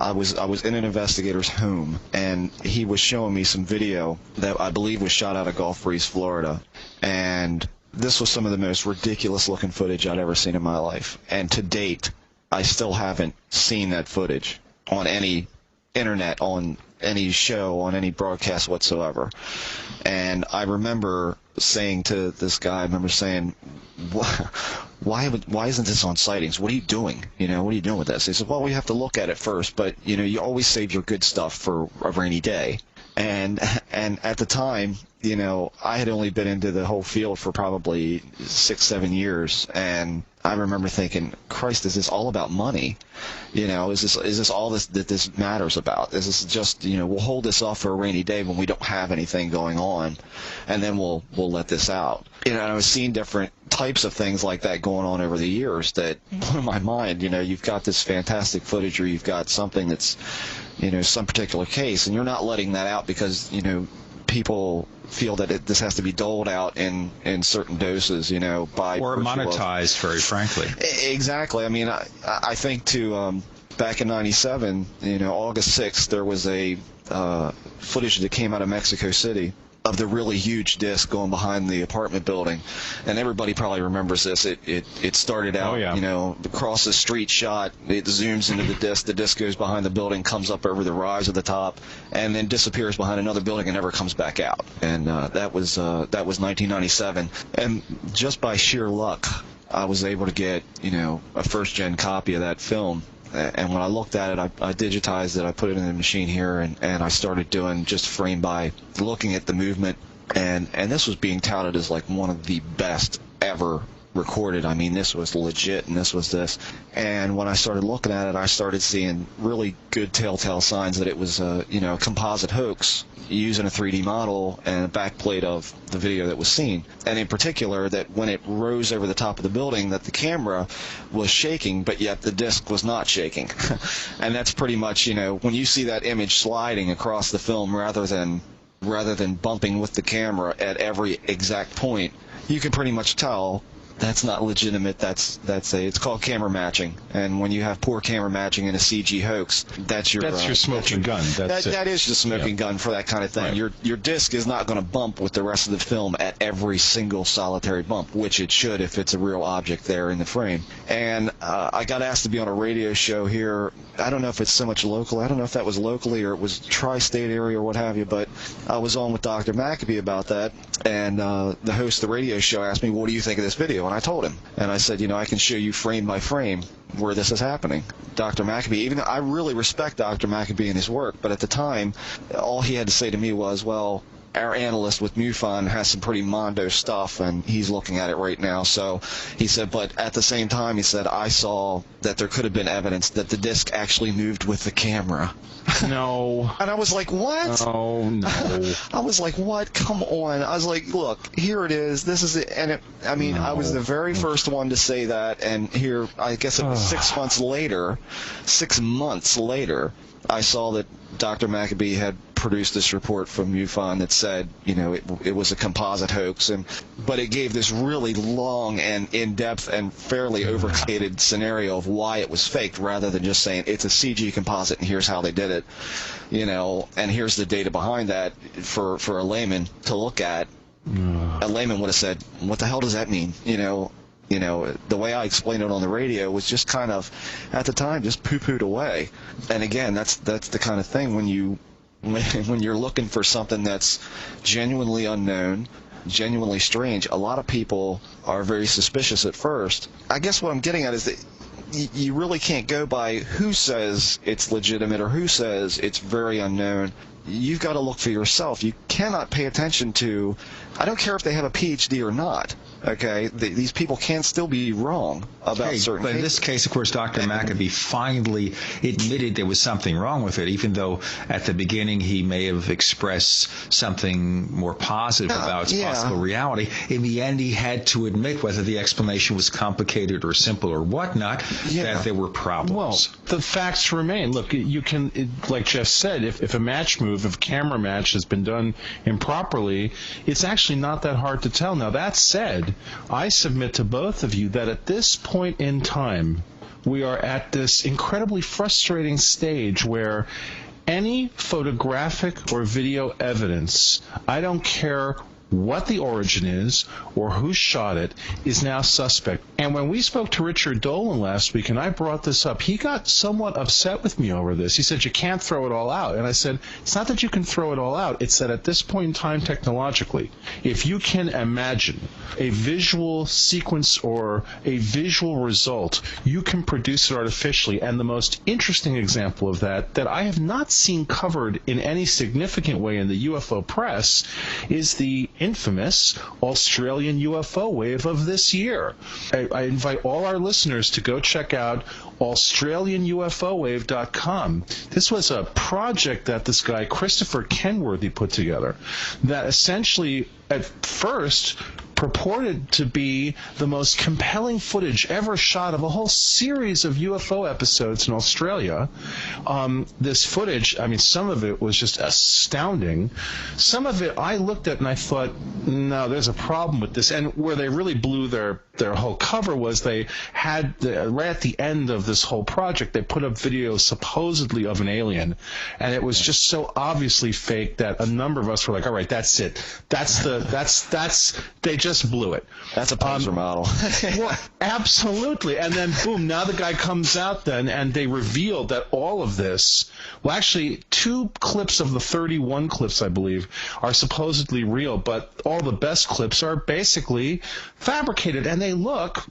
I was in an investigator's home, and he was showing me some video that I believe was shot out of Gulf Breeze, Florida. And this was some of the most ridiculous-looking footage I'd ever seen in my life. And to date, I still haven't seen that footage on any internet, on any show, on any broadcast whatsoever. And I remember saying to this guy, why isn't this on sightings? What are you doing? What are you doing with this? He said, well, we have to look at it first, but, you always save your good stuff for a rainy day. And at the time, I had only been into the whole field for probably 6-7 years, and I remember thinking, Christ, is this all about money? Is this all that this matters about? Is this just, we'll hold this off for a rainy day when we don't have anything going on, and then we'll let this out. And I was seeing different types of things like that going on over the years that blew my mind. You've got this fantastic footage, or you've got something that's, some particular case, and you're not letting that out because, people feel that this has to be doled out in certain doses, by or monetized, very frankly. Exactly. I mean, I think back in '97, August 6th, there was a footage that came out of Mexico City of the really huge disc going behind the apartment building, and everybody probably remembers this. It started out, across the street shot. It zooms into the disc goes behind the building, comes up over the rise of the top, and then disappears behind another building and never comes back out. And that was 1997. And just by sheer luck, I was able to get a first-gen copy of that film. And when I looked at it, I digitized it, I put it in the machine here, and I started doing just frame by looking at the movement. And this was being touted as like one of the best ever recorded. I mean, this was legit, and this was this. And when I started looking at it, I started seeing really good telltale signs that it was a composite hoax using a 3D model and a backplate of the video that was seen. And in particular, that when it rose over the top of the building, that the camera was shaking, but yet the disc was not shaking. And that's pretty much, when you see that image sliding across the film rather than bumping with the camera at every exact point, you can pretty much tell that's not legitimate. It's called camera matching. And when you have poor camera matching in a CG hoax, that's your smoking gun. That is the smoking gun for that kind of thing. Right. Your disc is not going to bump with the rest of the film at every single solitary bump, which it should if it's a real object there in the frame. And I got asked to be on a radio show here. I don't know if it's so much local. I don't know if that was locally or it was tri-state area or what have you, but I was on with Dr. Maccabee about that, and the host of the radio show asked me, what do you think of this video? And I told him, and I said, I can show you frame by frame where this is happening. Dr. Maccabee, even though I really respect Dr. Maccabee and his work, but at the time, all he had to say to me was, well, our analyst with MUFON has some pretty mondo stuff, and he's looking at it right now. So he said, but at the same time, he said, I saw that there could have been evidence that the disc actually moved with the camera. No. And I was like, what? Oh, no. I was like, what? Come on. I was like, look, here it is. This is it. And I was the very first one to say that, and here, I guess it was 6 months later, I saw that Dr. Maccabee had produced this report from MUFON that said, it was a composite hoax, but it gave this really long and in-depth and fairly overstated scenario of why it was faked, rather than just saying it's a CG composite and here's how they did it, and here's the data behind that for a layman to look at. A layman would have said, what the hell does that mean? The way I explained it on the radio was just kind of, at the time, just poo-pooed away. And again, that's the kind of thing when you're looking for something that's genuinely unknown, genuinely strange. A lot of people are very suspicious at first. I guess what I'm getting at is that you really can't go by who says it's legitimate or who says it's very unknown. You've got to look for yourself. You cannot pay attention to, I don't care if they have a PhD or not, okay? These people can still be wrong about certain But in this case, of course, Dr. Maccabee finally admitted there was something wrong with it, even though at the beginning he may have expressed something more positive about its possible reality. In the end, he had to admit, whether the explanation was complicated or simple or whatnot, that there were problems. Well, the facts remain. Look, you can, like Jeff said, if a match move, if a camera match has been done improperly, it's actually not that hard to tell. Now, that said, said, I submit to both of you that at this point in time, we are at this incredibly frustrating stage where any photographic or video evidence, I don't care what the origin is or who shot it, is now suspect. And when we spoke to Richard Dolan last week, and I brought this up, he got somewhat upset with me over this. He said, you can't throw it all out. And I said, it's not that you can throw it all out. It's that at this point in time, technologically, if you can imagine a visual sequence or a visual result, you can produce it artificially. And the most interesting example of that I have not seen covered in any significant way in the UFO press is the infamous Australian UFO wave of this year. I invite all our listeners to go check out AustralianUFOWave.com. This was a project that this guy Christopher Kenworthy put together that essentially at first purported to be the most compelling footage ever shot of a whole series of UFO episodes in Australia. This footage, I mean, some of it was just astounding. Some of it I looked at and I thought, no, there's a problem with this. And where they really blew their whole cover was they had, right at the end of this whole project, they put up videos supposedly of an alien. And it was just so obviously fake that a number of us were like, all right, that's it. They just blew it. That's a poser model. Well, absolutely. And then, boom, now the guy comes out then, and they revealed that all of this, well, actually, 2 clips of the 31 clips, I believe, are supposedly real, but all the best clips are basically fabricated, and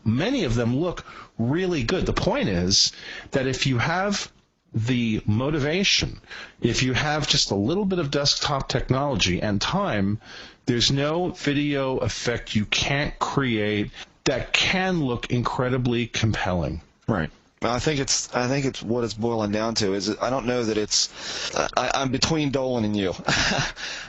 many of them look really good. The point is that if you have the motivation, if you have just a little bit of desktop technology and time, there's no video effect you can't create that can look incredibly compelling. Right. I think it's what it's boiling down to is I don't know that it's I'm between Dolan and you.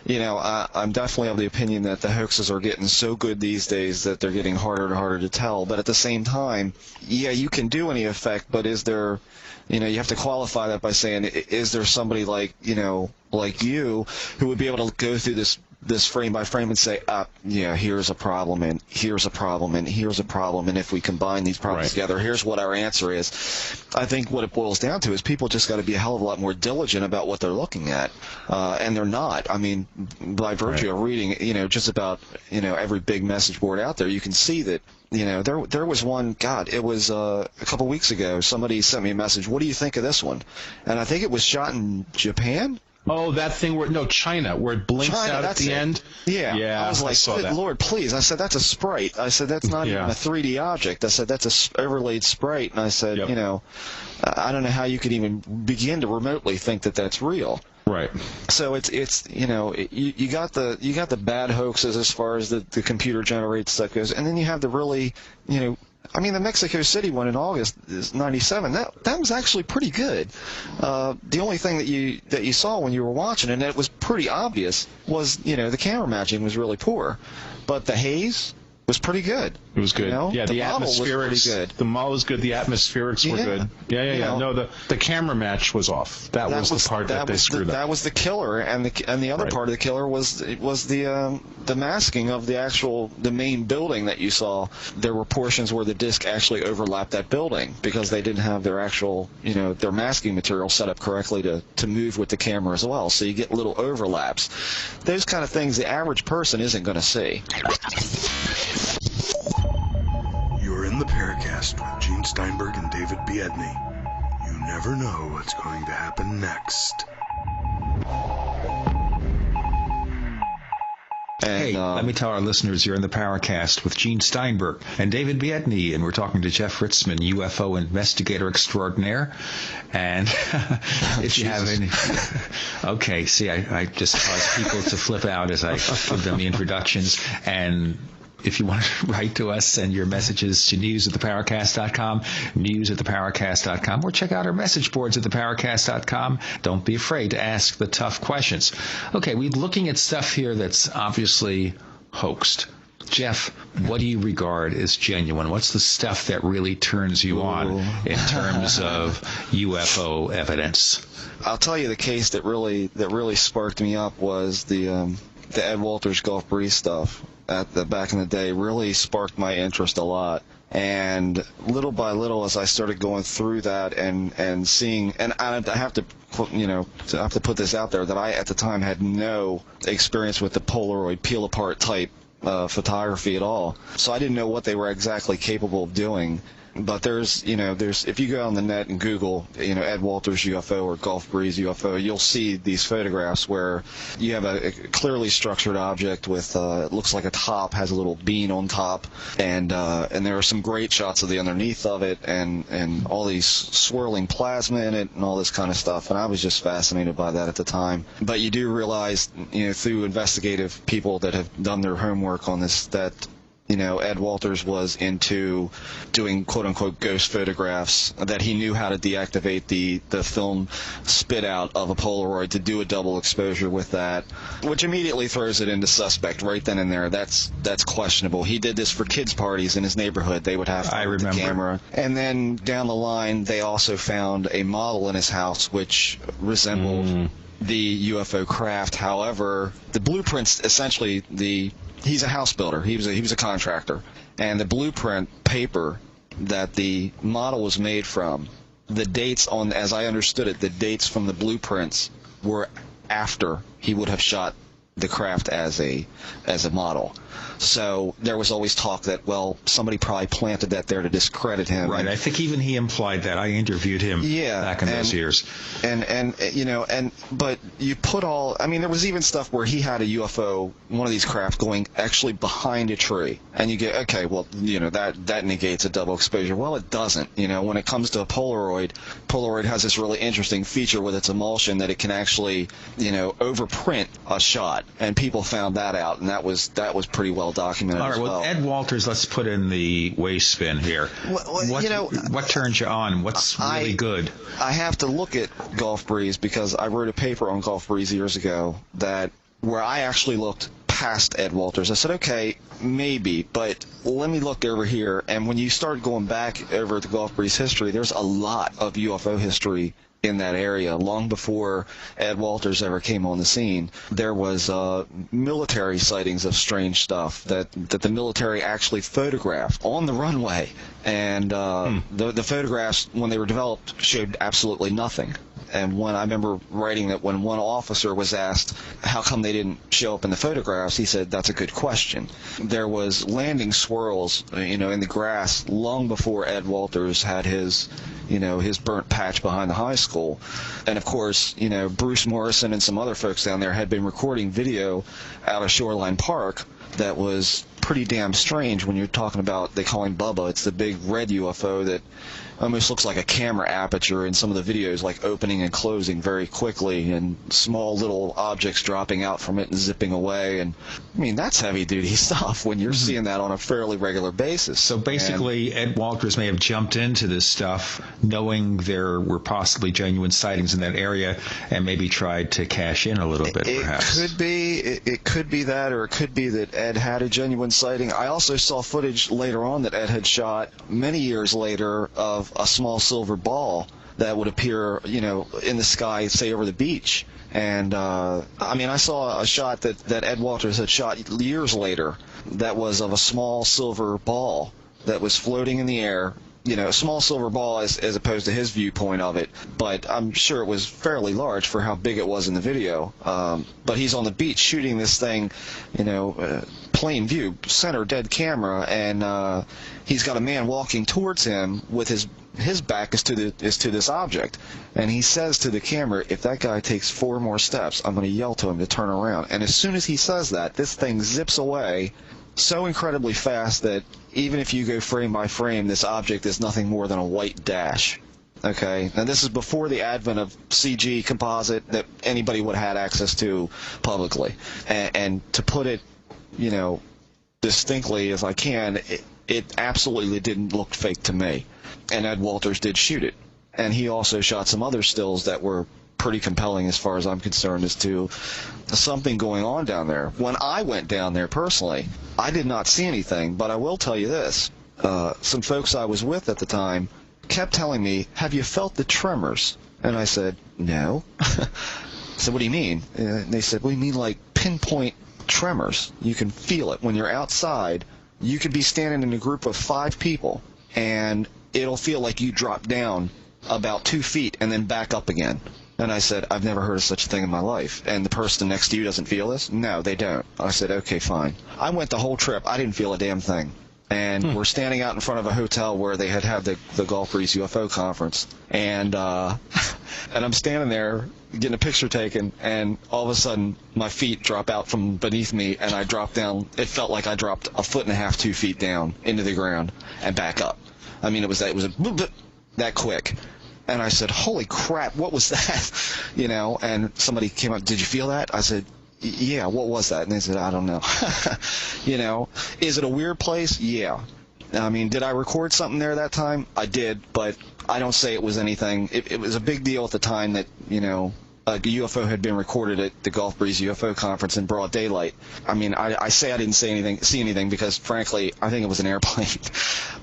I'm definitely of the opinion that the hoaxes are getting so good these days that they're getting harder and harder to tell. But at the same time, yeah, you can do any effect, but is there, you have to qualify that by saying, is there somebody like you who would be able to go through this frame by frame and say, here's a problem, and here's a problem, and here's a problem, and if we combine these problems together, here's what our answer is. I think what it boils down to is people just got to be a hell of a lot more diligent about what they're looking at, and they're not. I mean, by virtue of reading, just about, every big message board out there, you can see that, there was one, it was a couple weeks ago, somebody sent me a message, what do you think of this one? And I think it was shot in Japan. Oh, that thing China, where it blinks out at the end? Yeah. I was like, good Lord, please. I said, that's a sprite. I said, that's not even a 3D object. I said, that's a overlaid sprite. And I said, I don't know how you could even begin to remotely think that that's real. Right. So it's you got the bad hoaxes as far as the computer generated stuff goes, and then you have the really, I mean, the Mexico City one in August is '97. That was actually pretty good. The only thing that you saw when you were watching, and it was pretty obvious, was the camera matching was really poor, but the haze was pretty good. It was good. Yeah, the atmospherics was pretty good. The model was good. The atmospherics were good. Yeah. No, the camera match was off. That was the part that they screwed up. That was the killer, and the other part of the killer was the masking of the main building that you saw. There were portions where the disc actually overlapped that building because they didn't have their actual their masking material set up correctly to move with the camera as well. So you get little overlaps. Those kind of things the average person isn't going to see. You're in the Paracast with Gene Steinberg and David Biedney. You never know what's going to happen next. Hey, let me tell our listeners you're in the Paracast with Gene Steinberg and David Biedney, and we're talking to Jeff Ritzmann, UFO investigator extraordinaire. And if you have any... Okay, see, I just cause people to flip out as I give them the introductions. And if you want to write to us, send your messages to news@theparacast.com, news@theparacast.com, or check out our message boards at theparacast.com. Don't be afraid to ask the tough questions. Okay, we're looking at stuff here that's obviously hoaxed. Jeff, what do you regard as genuine? What's the stuff that really turns you on in terms of UFO evidence? I'll tell you the case that really sparked me up was the Ed Walters Gulf Breeze stuff. back in the day really sparked my interest a lot. And little by little, as I started going through that and seeing, and I have to put this out there, that I at the time had no experience with the Polaroid peel apart type photography at all, so I didn't know what they were exactly capable of doing. But there's if you go on the net and Google, Ed Walters UFO or Gulf Breeze UFO, you'll see these photographs where you have a clearly structured object with it looks like a top, has a little bean on top, and there are some great shots of the underneath of it, and all these swirling plasma in it and all this kind of stuff. And I was just fascinated by that at the time. But you do realize, through investigative people that have done their homework on this, that Ed Walters was into doing quote-unquote ghost photographs, that he knew how to deactivate the film spit out of a Polaroid to do a double exposure with that, which immediately throws it into suspect right then and there. That's questionable. He did this for kids' parties in his neighborhood. They would have the camera. And then down the line, they also found a model in his house which resembled the UFO craft. However, the blueprints, essentially, he's a house builder. He was a contractor, and the blueprint paper that the model was made from, the dates on, as I understood it, the dates from the blueprints were after he would have shot the craft as a model. So there was always talk that, well, somebody probably planted that there to discredit him. Right. I think even he implied that. I interviewed him back in those years. But you put all, there was even stuff where he had a UFO, one of these craft, going actually behind a tree. And you get, okay, well, that negates a double exposure. Well, it doesn't. When it comes to a Polaroid has this really interesting feature with its emulsion that it can actually, overprint a shot. And people found that out, and that was pretty well documented. All right, well, Ed Walters, let's put in the waste spin here. What turns you on? What's really good? I have to look at Gulf Breeze because I wrote a paper on Gulf Breeze years ago where I actually looked past Ed Walters. I said, okay, maybe, but let me look over here. And when you start going back over the Gulf Breeze history, there's a lot of UFO history in that area. Long before Ed Walters ever came on the scene, there was military sightings of strange stuff that the military actually photographed on the runway, and the photographs, when they were developed, showed absolutely nothing. And when I remember writing that, when one officer was asked how come they didn't show up in the photographs, he said, that's a good question. There was landing swirls, in the grass long before Ed Walters had his burnt patch behind the high school. And of course, Bruce Morrison and some other folks down there had been recording video out of Shoreline Park that was pretty damn strange. When you're talking about, they call him Bubba, it's the big red UFO that almost looks like a camera aperture in some of the videos, like opening and closing very quickly, and small little objects dropping out from it and zipping away. And that's heavy duty stuff when you're seeing that on a fairly regular basis. So basically, Ed Walters may have jumped into this stuff knowing there were possibly genuine sightings in that area, and maybe tried to cash in a little bit, perhaps. It could be that, or it could be that Ed had a genuine sighting. I also saw footage later on that Ed had shot many years later of a small silver ball that would appear, in the sky, say over the beach. And I saw a shot that Ed Walters had shot years later that was of a small silver ball that was floating in the air. A small silver ball as opposed to his viewpoint of it, but I'm sure it was fairly large for how big it was in the video. But he's on the beach shooting this thing, plain view, center dead camera, and he's got a man walking towards him with his back is to this object, and he says to the camera, if that guy takes 4 more steps, I'm going to yell to him to turn around. And as soon as he says that, this thing zips away so incredibly fast that even if you go frame by frame, this object is nothing more than a white dash. Okay, and this is before the advent of CG composite that anybody would have had access to publicly. And to put it, distinctly as I can, it absolutely didn't look fake to me. And Ed Walters did shoot it. And he also shot some other stills that were pretty compelling as far as I'm concerned as to something going on down there. When I went down there personally, I did not see anything, but I will tell you this. Some folks I was with at the time kept telling me, have you felt the tremors? And I said, no. I said, what do you mean? And they said, well, you mean like pinpoint tremors. You can feel it. When you're outside, you could be standing in a group of 5 people, and it'll feel like you drop down about 2 feet and then back up again. And I said, I've never heard of such a thing in my life. And the person next to you doesn't feel this? No, they don't. I said, okay, fine. I went the whole trip. I didn't feel a damn thing. And we're standing out in front of a hotel where they had the Gulf Breeze UFO conference. And I'm standing there getting a picture taken, and all of a sudden my feet drop out from beneath me, and I drop down. It felt like I dropped 1.5 feet, 2 feet down into the ground and back up. I mean, it was that quick. And I said, holy crap, what was that? You know, and somebody came up, did you feel that? I said, yeah, what was that? And they said, I don't know. You know, is it a weird place? Yeah. I mean, did I record something there that time? I did, but I don't say it was anything. It was a big deal at the time that, you know, a UFO had been recorded at the Gulf Breeze UFO conference in broad daylight. I mean, I say I didn't see anything because, frankly, I think it was an airplane.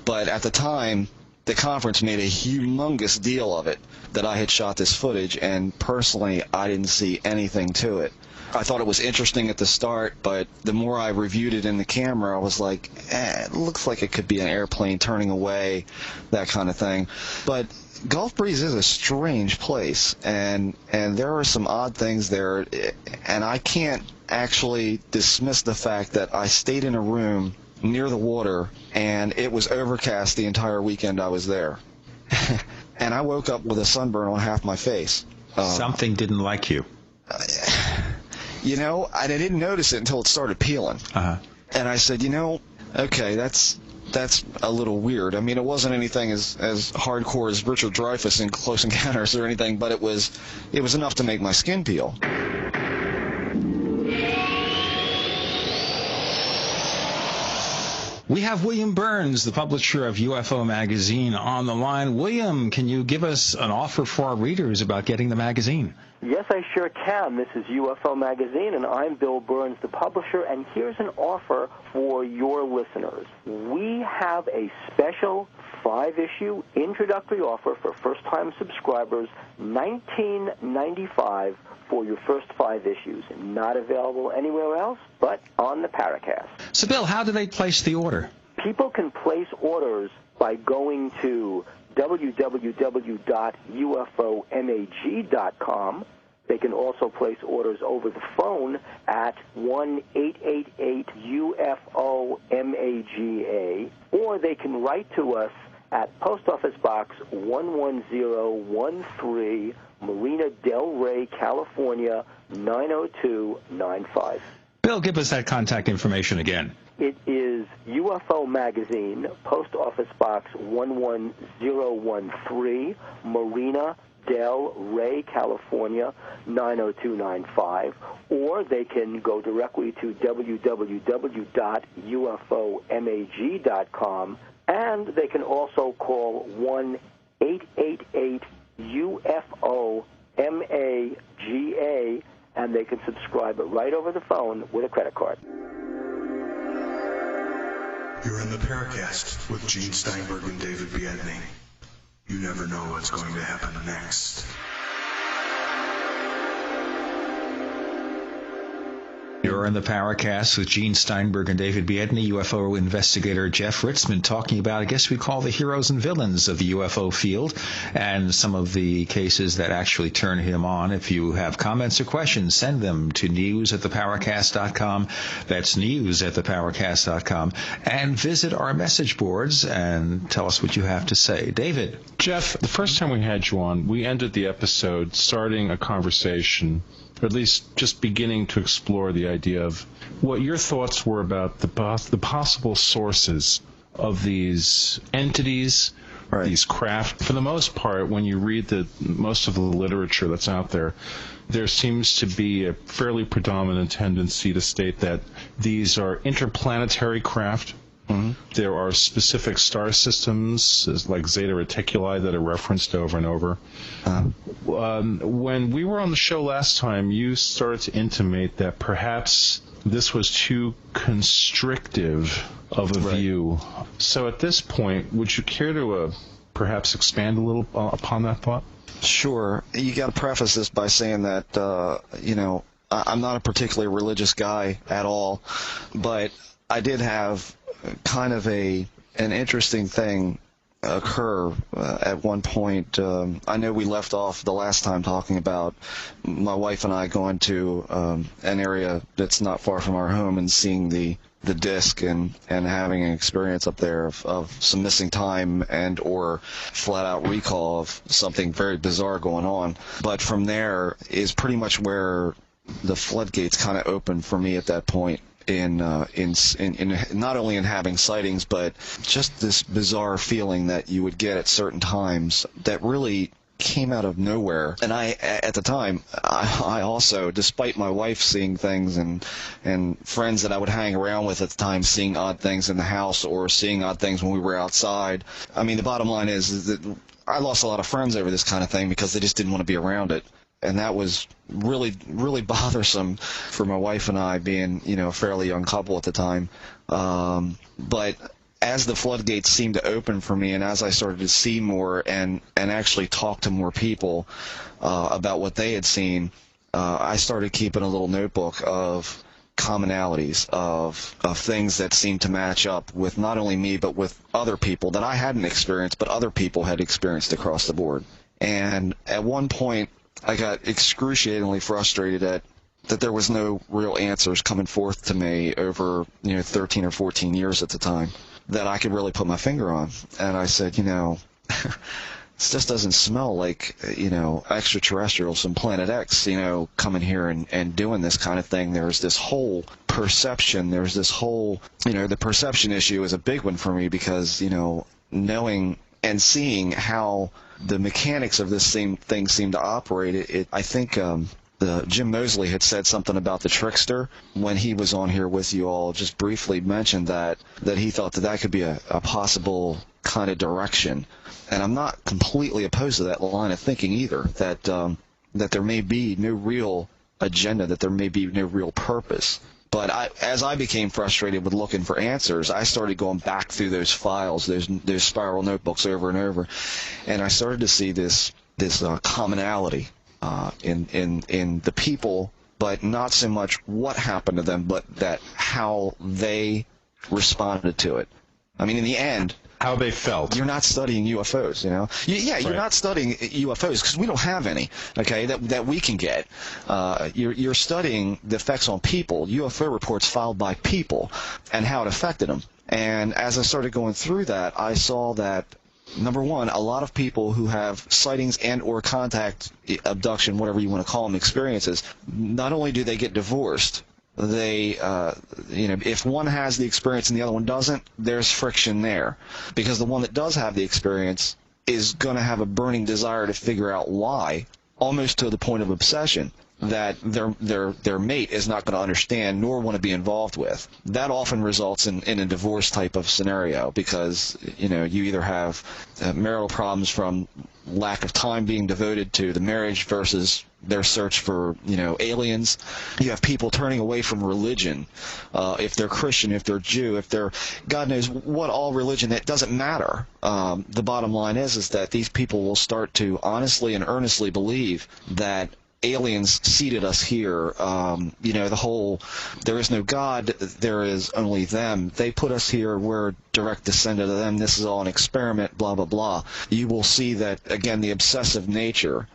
But at the time, the conference made a humongous deal of it that I had shot this footage, and personally, I didn't see anything to it. I thought it was interesting at the start, but the more I reviewed it in the camera, I was like, it looks like it could be an airplane turning away, that kind of thing. But Gulf Breeze is a strange place, and there are some odd things there, and I can't actually dismiss the fact that I stayed in a room near the water, and it was overcast the entire weekend I was there. And I woke up with a sunburn on half my face. Something didn't like you. You know, and I didn't notice it until it started peeling. And I said, you know, okay, that's a little weird. I mean, it wasn't anything as hardcore as Richard Dreyfuss in Close Encounters or anything, but it was enough to make my skin peel. We have William Burns, the publisher of UFO Magazine, on the line. William, can you give us an offer for our readers about getting the magazine? Yes, I sure can. This is UFO Magazine, and I'm Bill Burns, the publisher, and here's an offer for your listeners. We have a special 5-issue introductory offer for first-time subscribers, $19.95 for your first 5 issues. Not available anywhere else but on the Paracast. So, Bill, how do they place the order? People can place orders by going to www.ufomag.com. They can also place orders over the phone at 1-888-UFO-MAGA, or they can write to us at Post Office Box 11013, Marina Del Rey, California, 90295. Bill, give us that contact information again. It is UFO Magazine, Post Office Box 11013, Marina Del Rey, California, 90295, or they can go directly to www.ufomag.com, and they can also call 1-888-UFO-MAGA, and they can subscribe right over the phone with a credit card. You're in the Paracast with Gene Steinberg and David Biedney. You never know what's going to happen next. You're in the Paracast with Gene Steinberg and David Biedney, UFO investigator Jeff Ritzmann, talking about, I guess we call the heroes and villains of the UFO field and some of the cases that actually turn him on. If you have comments or questions, send them to news@theparacast.com. That's news@theparacast.com. And visit our message boards and tell us what you have to say. David. Jeff, the first time we had you on, we ended the episode starting a conversation, or at least just beginning to explore the idea of what your thoughts were about the possible sources of these entities, these craft. For the most part, when you read most of the literature that's out there, there seems to be a fairly predominant tendency to state that these are interplanetary craft. Mm-hmm. There are specific star systems, like Zeta Reticuli, that are referenced over and over. When we were on the show last time, you started to intimate that perhaps this was too constrictive of a view. So at this point, would you care to perhaps expand a little upon that thought? Sure. You got to preface this by saying that, I'm not a particularly religious guy at all, but I did have kind of an interesting thing occur at one point. I know we left off the last time talking about my wife and I going to an area that's not far from our home and seeing the disc and having an experience up there of some missing time and or flat out recall of something very bizarre going on. But from there is pretty much where the floodgates kind of opened for me at that point. In not only in having sightings, but just this bizarre feeling that you would get at certain times that really came out of nowhere. And I, at the time, I also, despite my wife seeing things and friends that I would hang around with at the time seeing odd things in the house or seeing odd things when we were outside. I mean, the bottom line is that I lost a lot of friends over this kind of thing because they just didn't want to be around it. And that was really, really bothersome for my wife and I, being, a fairly young couple at the time. But as the floodgates seemed to open for me, and as I started to see more and actually talk to more people about what they had seen, I started keeping a little notebook of commonalities, of things that seemed to match up with not only me, but with other people that I hadn't experienced, but other people had experienced across the board. And at one point, I got excruciatingly frustrated that there was no real answers coming forth to me over 13 or 14 years at the time that I could really put my finger on. And I said, this just doesn't smell like extraterrestrials from Planet X coming here and doing this kind of thing. There's this whole perception. There's this whole the perception issue is a big one for me because knowing and seeing how the mechanics of this thing seem to operate. I think Jim Mosley had said something about the trickster when he was on here with you all, just briefly mentioned that he thought that could be a possible kind of direction. And I'm not completely opposed to that line of thinking either, that there may be no real agenda, that there may be no real purpose. But as I became frustrated with looking for answers, I started going back through those files, those spiral notebooks over and over, and I started to see this commonality in the people, but not so much what happened to them, but that how they responded to it. I mean, in the end, how they felt. You're not studying UFOs, You're not studying UFOs because we don't have any, okay, that we can get. You're studying the effects on people, UFO reports filed by people, and how it affected them. And as I started going through that, I saw that, number one, a lot of people who have sightings and or contact, abduction, whatever you want to call them, experiences, not only do they get divorced, they, if one has the experience and the other one doesn't, there's friction there. Because the one that does have the experience is going to have a burning desire to figure out why, almost to the point of obsession, that their mate is not going to understand nor want to be involved with. That often results in a divorce type of scenario because, you either have marital problems from lack of time being devoted to the marriage versus their search for, aliens. You have people turning away from religion, if they're Christian, if they're Jew, if they're, God knows what all religion, it doesn't matter. The bottom line is that these people will start to honestly and earnestly believe that aliens seeded us here. The whole, there is no God, there is only them. They put us here, we're a direct descendant of them, this is all an experiment, blah, blah, blah. You will see that, again, the obsessive nature,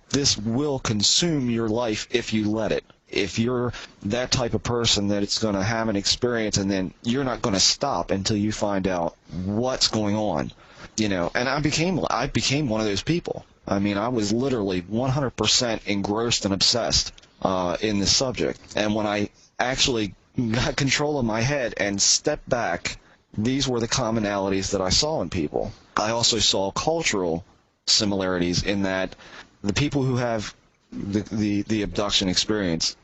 this will consume your life if you let it. If you're that type of person that it's going to have an experience and then you're not going to stop until you find out what's going on. And I became one of those people. I mean, I was literally 100% engrossed and obsessed in this subject. And when I actually got control of my head and stepped back, these were the commonalities that I saw in people. I also saw cultural similarities in that the people who have the abduction experience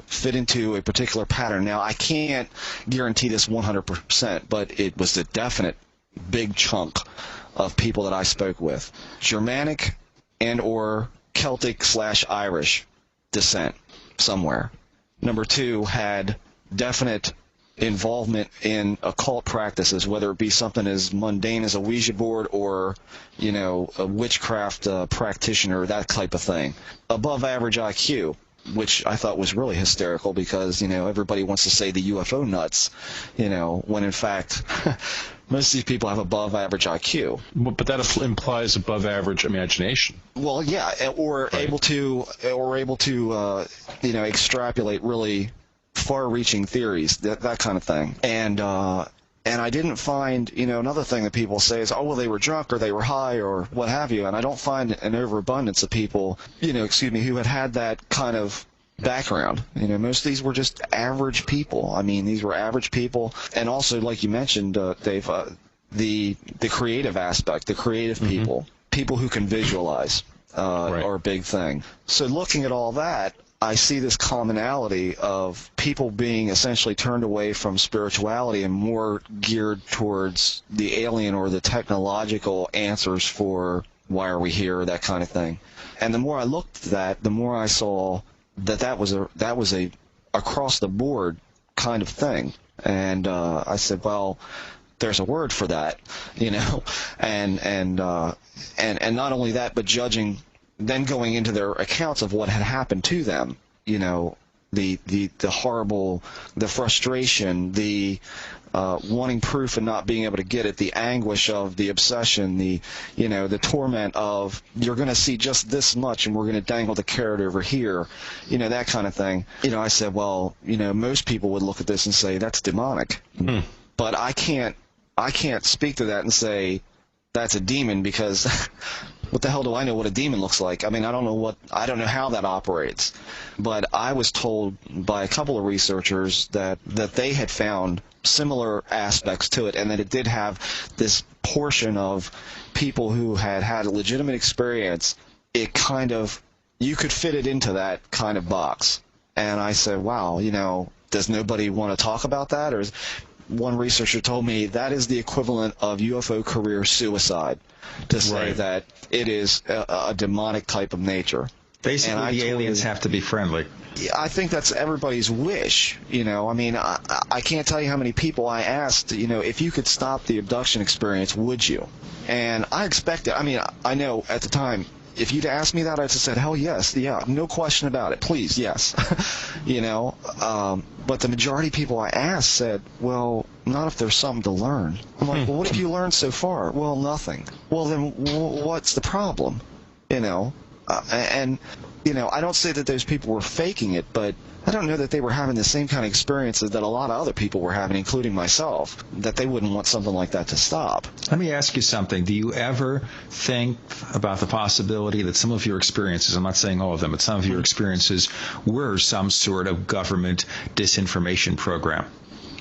fit into a particular pattern. Now, I can't guarantee this 100%, but it was a definite big chunk of people that I spoke with. Germanic and or Celtic/Irish descent somewhere. Number two, had definite involvement in occult practices, whether it be something as mundane as a Ouija board or, a witchcraft practitioner, that type of thing. Above average IQ. which I thought was really hysterical because, everybody wants to say the UFO nuts, when in fact most of these people have above average IQ. But that implies above average imagination. Well, yeah, or right. able to extrapolate really far-reaching theories, that kind of thing. And I didn't find, another thing that people say is, oh, well, they were drunk or they were high or what have you. And I don't find an overabundance of people, who had that kind of background. Most of these were just average people. I mean, these were average people. And also, like you mentioned, Dave, the creative aspect, the creative people who can visualize are a big thing. So looking at all that, I see this commonality of people being essentially turned away from spirituality and more geared towards the alien or the technological answers for why are we here, that kind of thing. And the more I looked at that, the more I saw that was a across the board kind of thing. And I said, well, there's a word for that, and not only that, but judging. Then going into their accounts of what had happened to them, the horrible, the frustration, the wanting proof and not being able to get it, the anguish of the obsession, the torment of you're going to see just this much and we're going to dangle the carrot over here, that kind of thing. I said, well, most people would look at this and say that's demonic, but I can't speak to that and say that's a demon because what the hell do I know what a demon looks like? I mean, I don't know how that operates. But I was told by a couple of researchers that they had found similar aspects to it, and that it did have this portion of people who had a legitimate experience. It kind of, you could fit it into that kind of box. And I said, wow, does nobody want to talk about that? Or one researcher told me that is the equivalent of UFO career suicide, to say that it is a demonic type of nature. Basically, the aliens have to be friendly. I think that's everybody's wish. I mean, I can't tell you how many people I asked, if you could stop the abduction experience, would you? And I expected, I know at the time, if you'd asked me that, I'd have said, hell yes, yeah, no question about it, please, yes. But the majority of people I asked said, well, not if there's something to learn. I'm like, well, what have you learned so far? Well, nothing. Well, then what's the problem? I don't say that those people were faking it, but I don't know that they were having the same kind of experiences that a lot of other people were having, including myself, that they wouldn't want something like that to stop. Let me ask you something. Do you ever think about the possibility that some of your experiences, I'm not saying all of them, but some of your experiences were some sort of government disinformation program?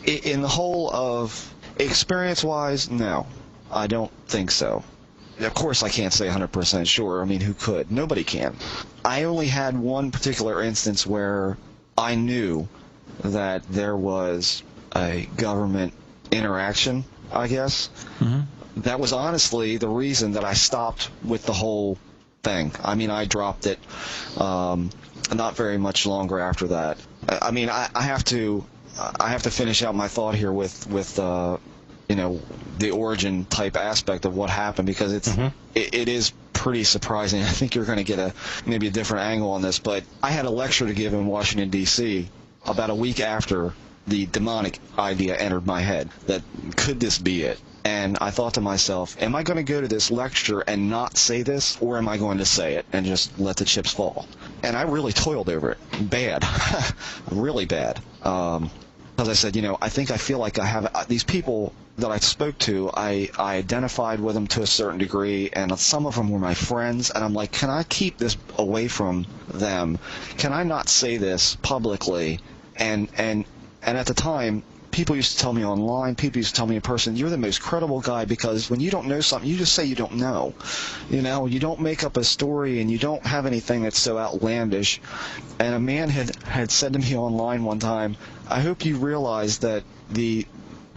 In the whole of experience-wise, no, I don't think so. Of course, I can't say 100% sure. I mean, who could? Nobody can. I only had one particular instance where I knew that there was a government interaction, I guess. That was honestly the reason that I stopped with the whole thing. I mean, I dropped it not very much longer after that. I mean, I have to finish out my thought here with the origin type aspect of what happened, because it is pretty surprising. I think you're going to get maybe a different angle on this, but I had a lecture to give in Washington, D.C. about a week after the demonic idea entered my head, that could this be it? And I thought to myself, am I going to go to this lecture and not say this, or am I going to say it and just let the chips fall? And I really toiled over it. Bad. Really bad. As I said, I feel like I have these people that I spoke to, I identified with them to a certain degree, and some of them were my friends, and I'm like, can I keep this away from them? Can I not say this publicly? And at the time, people used to tell me online, people used to tell me in person, you're the most credible guy, because when you don't know something, you just say you don't know. You don't make up a story, and you don't have anything that's so outlandish. And a man had said to me online one time, I hope you realize that the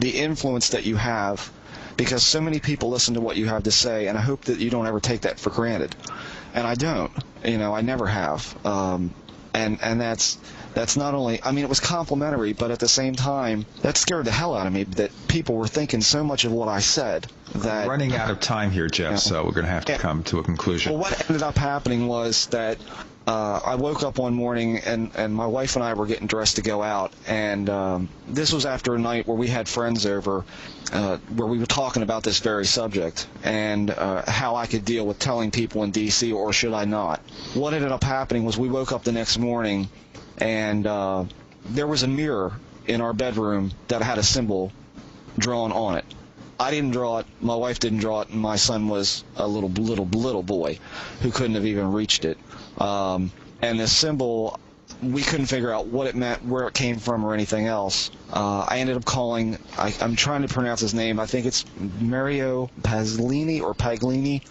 influence that you have, because so many people listen to what you have to say, and I hope that you don't ever take that for granted. And I don't. I never have. And that's not only, it was complimentary, but at the same time, that scared the hell out of me, that people were thinking so much of what I said. That we're running out of time here, Jeff, so we're going to have to come to a conclusion. Well, what ended up happening was that I woke up one morning, and my wife and I were getting dressed to go out, and this was after a night where we had friends over, where we were talking about this very subject, and how I could deal with telling people in D.C., or should I not. What ended up happening was we woke up the next morning, and there was a mirror in our bedroom that had a symbol drawn on it. I didn't draw it, my wife didn't draw it, and my son was a little boy who couldn't have even reached it. And the symbol, we couldn't figure out what it meant, where it came from, or anything else. I ended up calling, I'm trying to pronounce his name, I think it's Mario Paglini.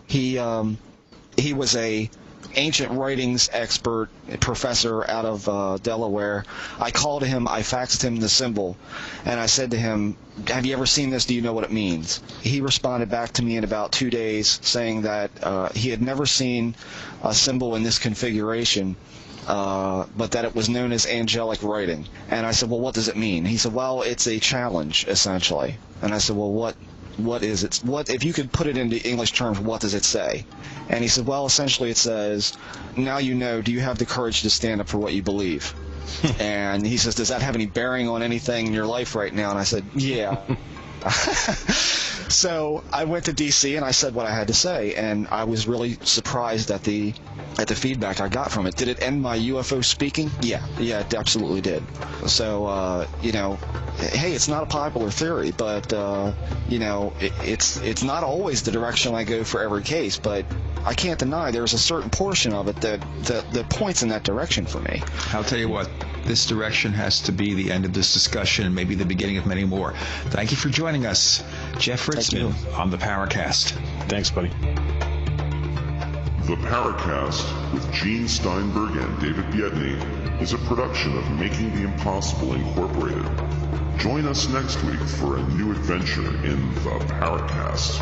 He was a ancient writings expert, professor out of Delaware. I called him, I faxed him the symbol, and I said to him, have you ever seen this? Do you know what it means? He responded back to me in about 2 days saying that he had never seen a symbol in this configuration, but that it was known as angelic writing. And I said, well, what does it mean? He said, well, it's a challenge, essentially. And I said, well, what is it? What, if you could put it into English terms, what does it say? And he said, well, essentially it says, now you know, do you have the courage to stand up for what you believe? And he says, does that have any bearing on anything in your life right now? And I said, yeah. So I went to D.C. and I said what I had to say, and I was really surprised at the feedback I got from it. Did it end my UFO speaking? Yeah, it absolutely did. So, hey, it's not a popular theory, but, it's not always the direction I go for every case, but I can't deny there's a certain portion of it that points in that direction for me. I'll tell you what, this direction has to be the end of this discussion and maybe the beginning of many more. Thank you for joining us, Jeff Ritzman on the Paracast. Thanks, buddy. The Paracast with Gene Steinberg and David Biedney is a production of Making the Impossible Incorporated. Join us next week for a new adventure in the Paracast.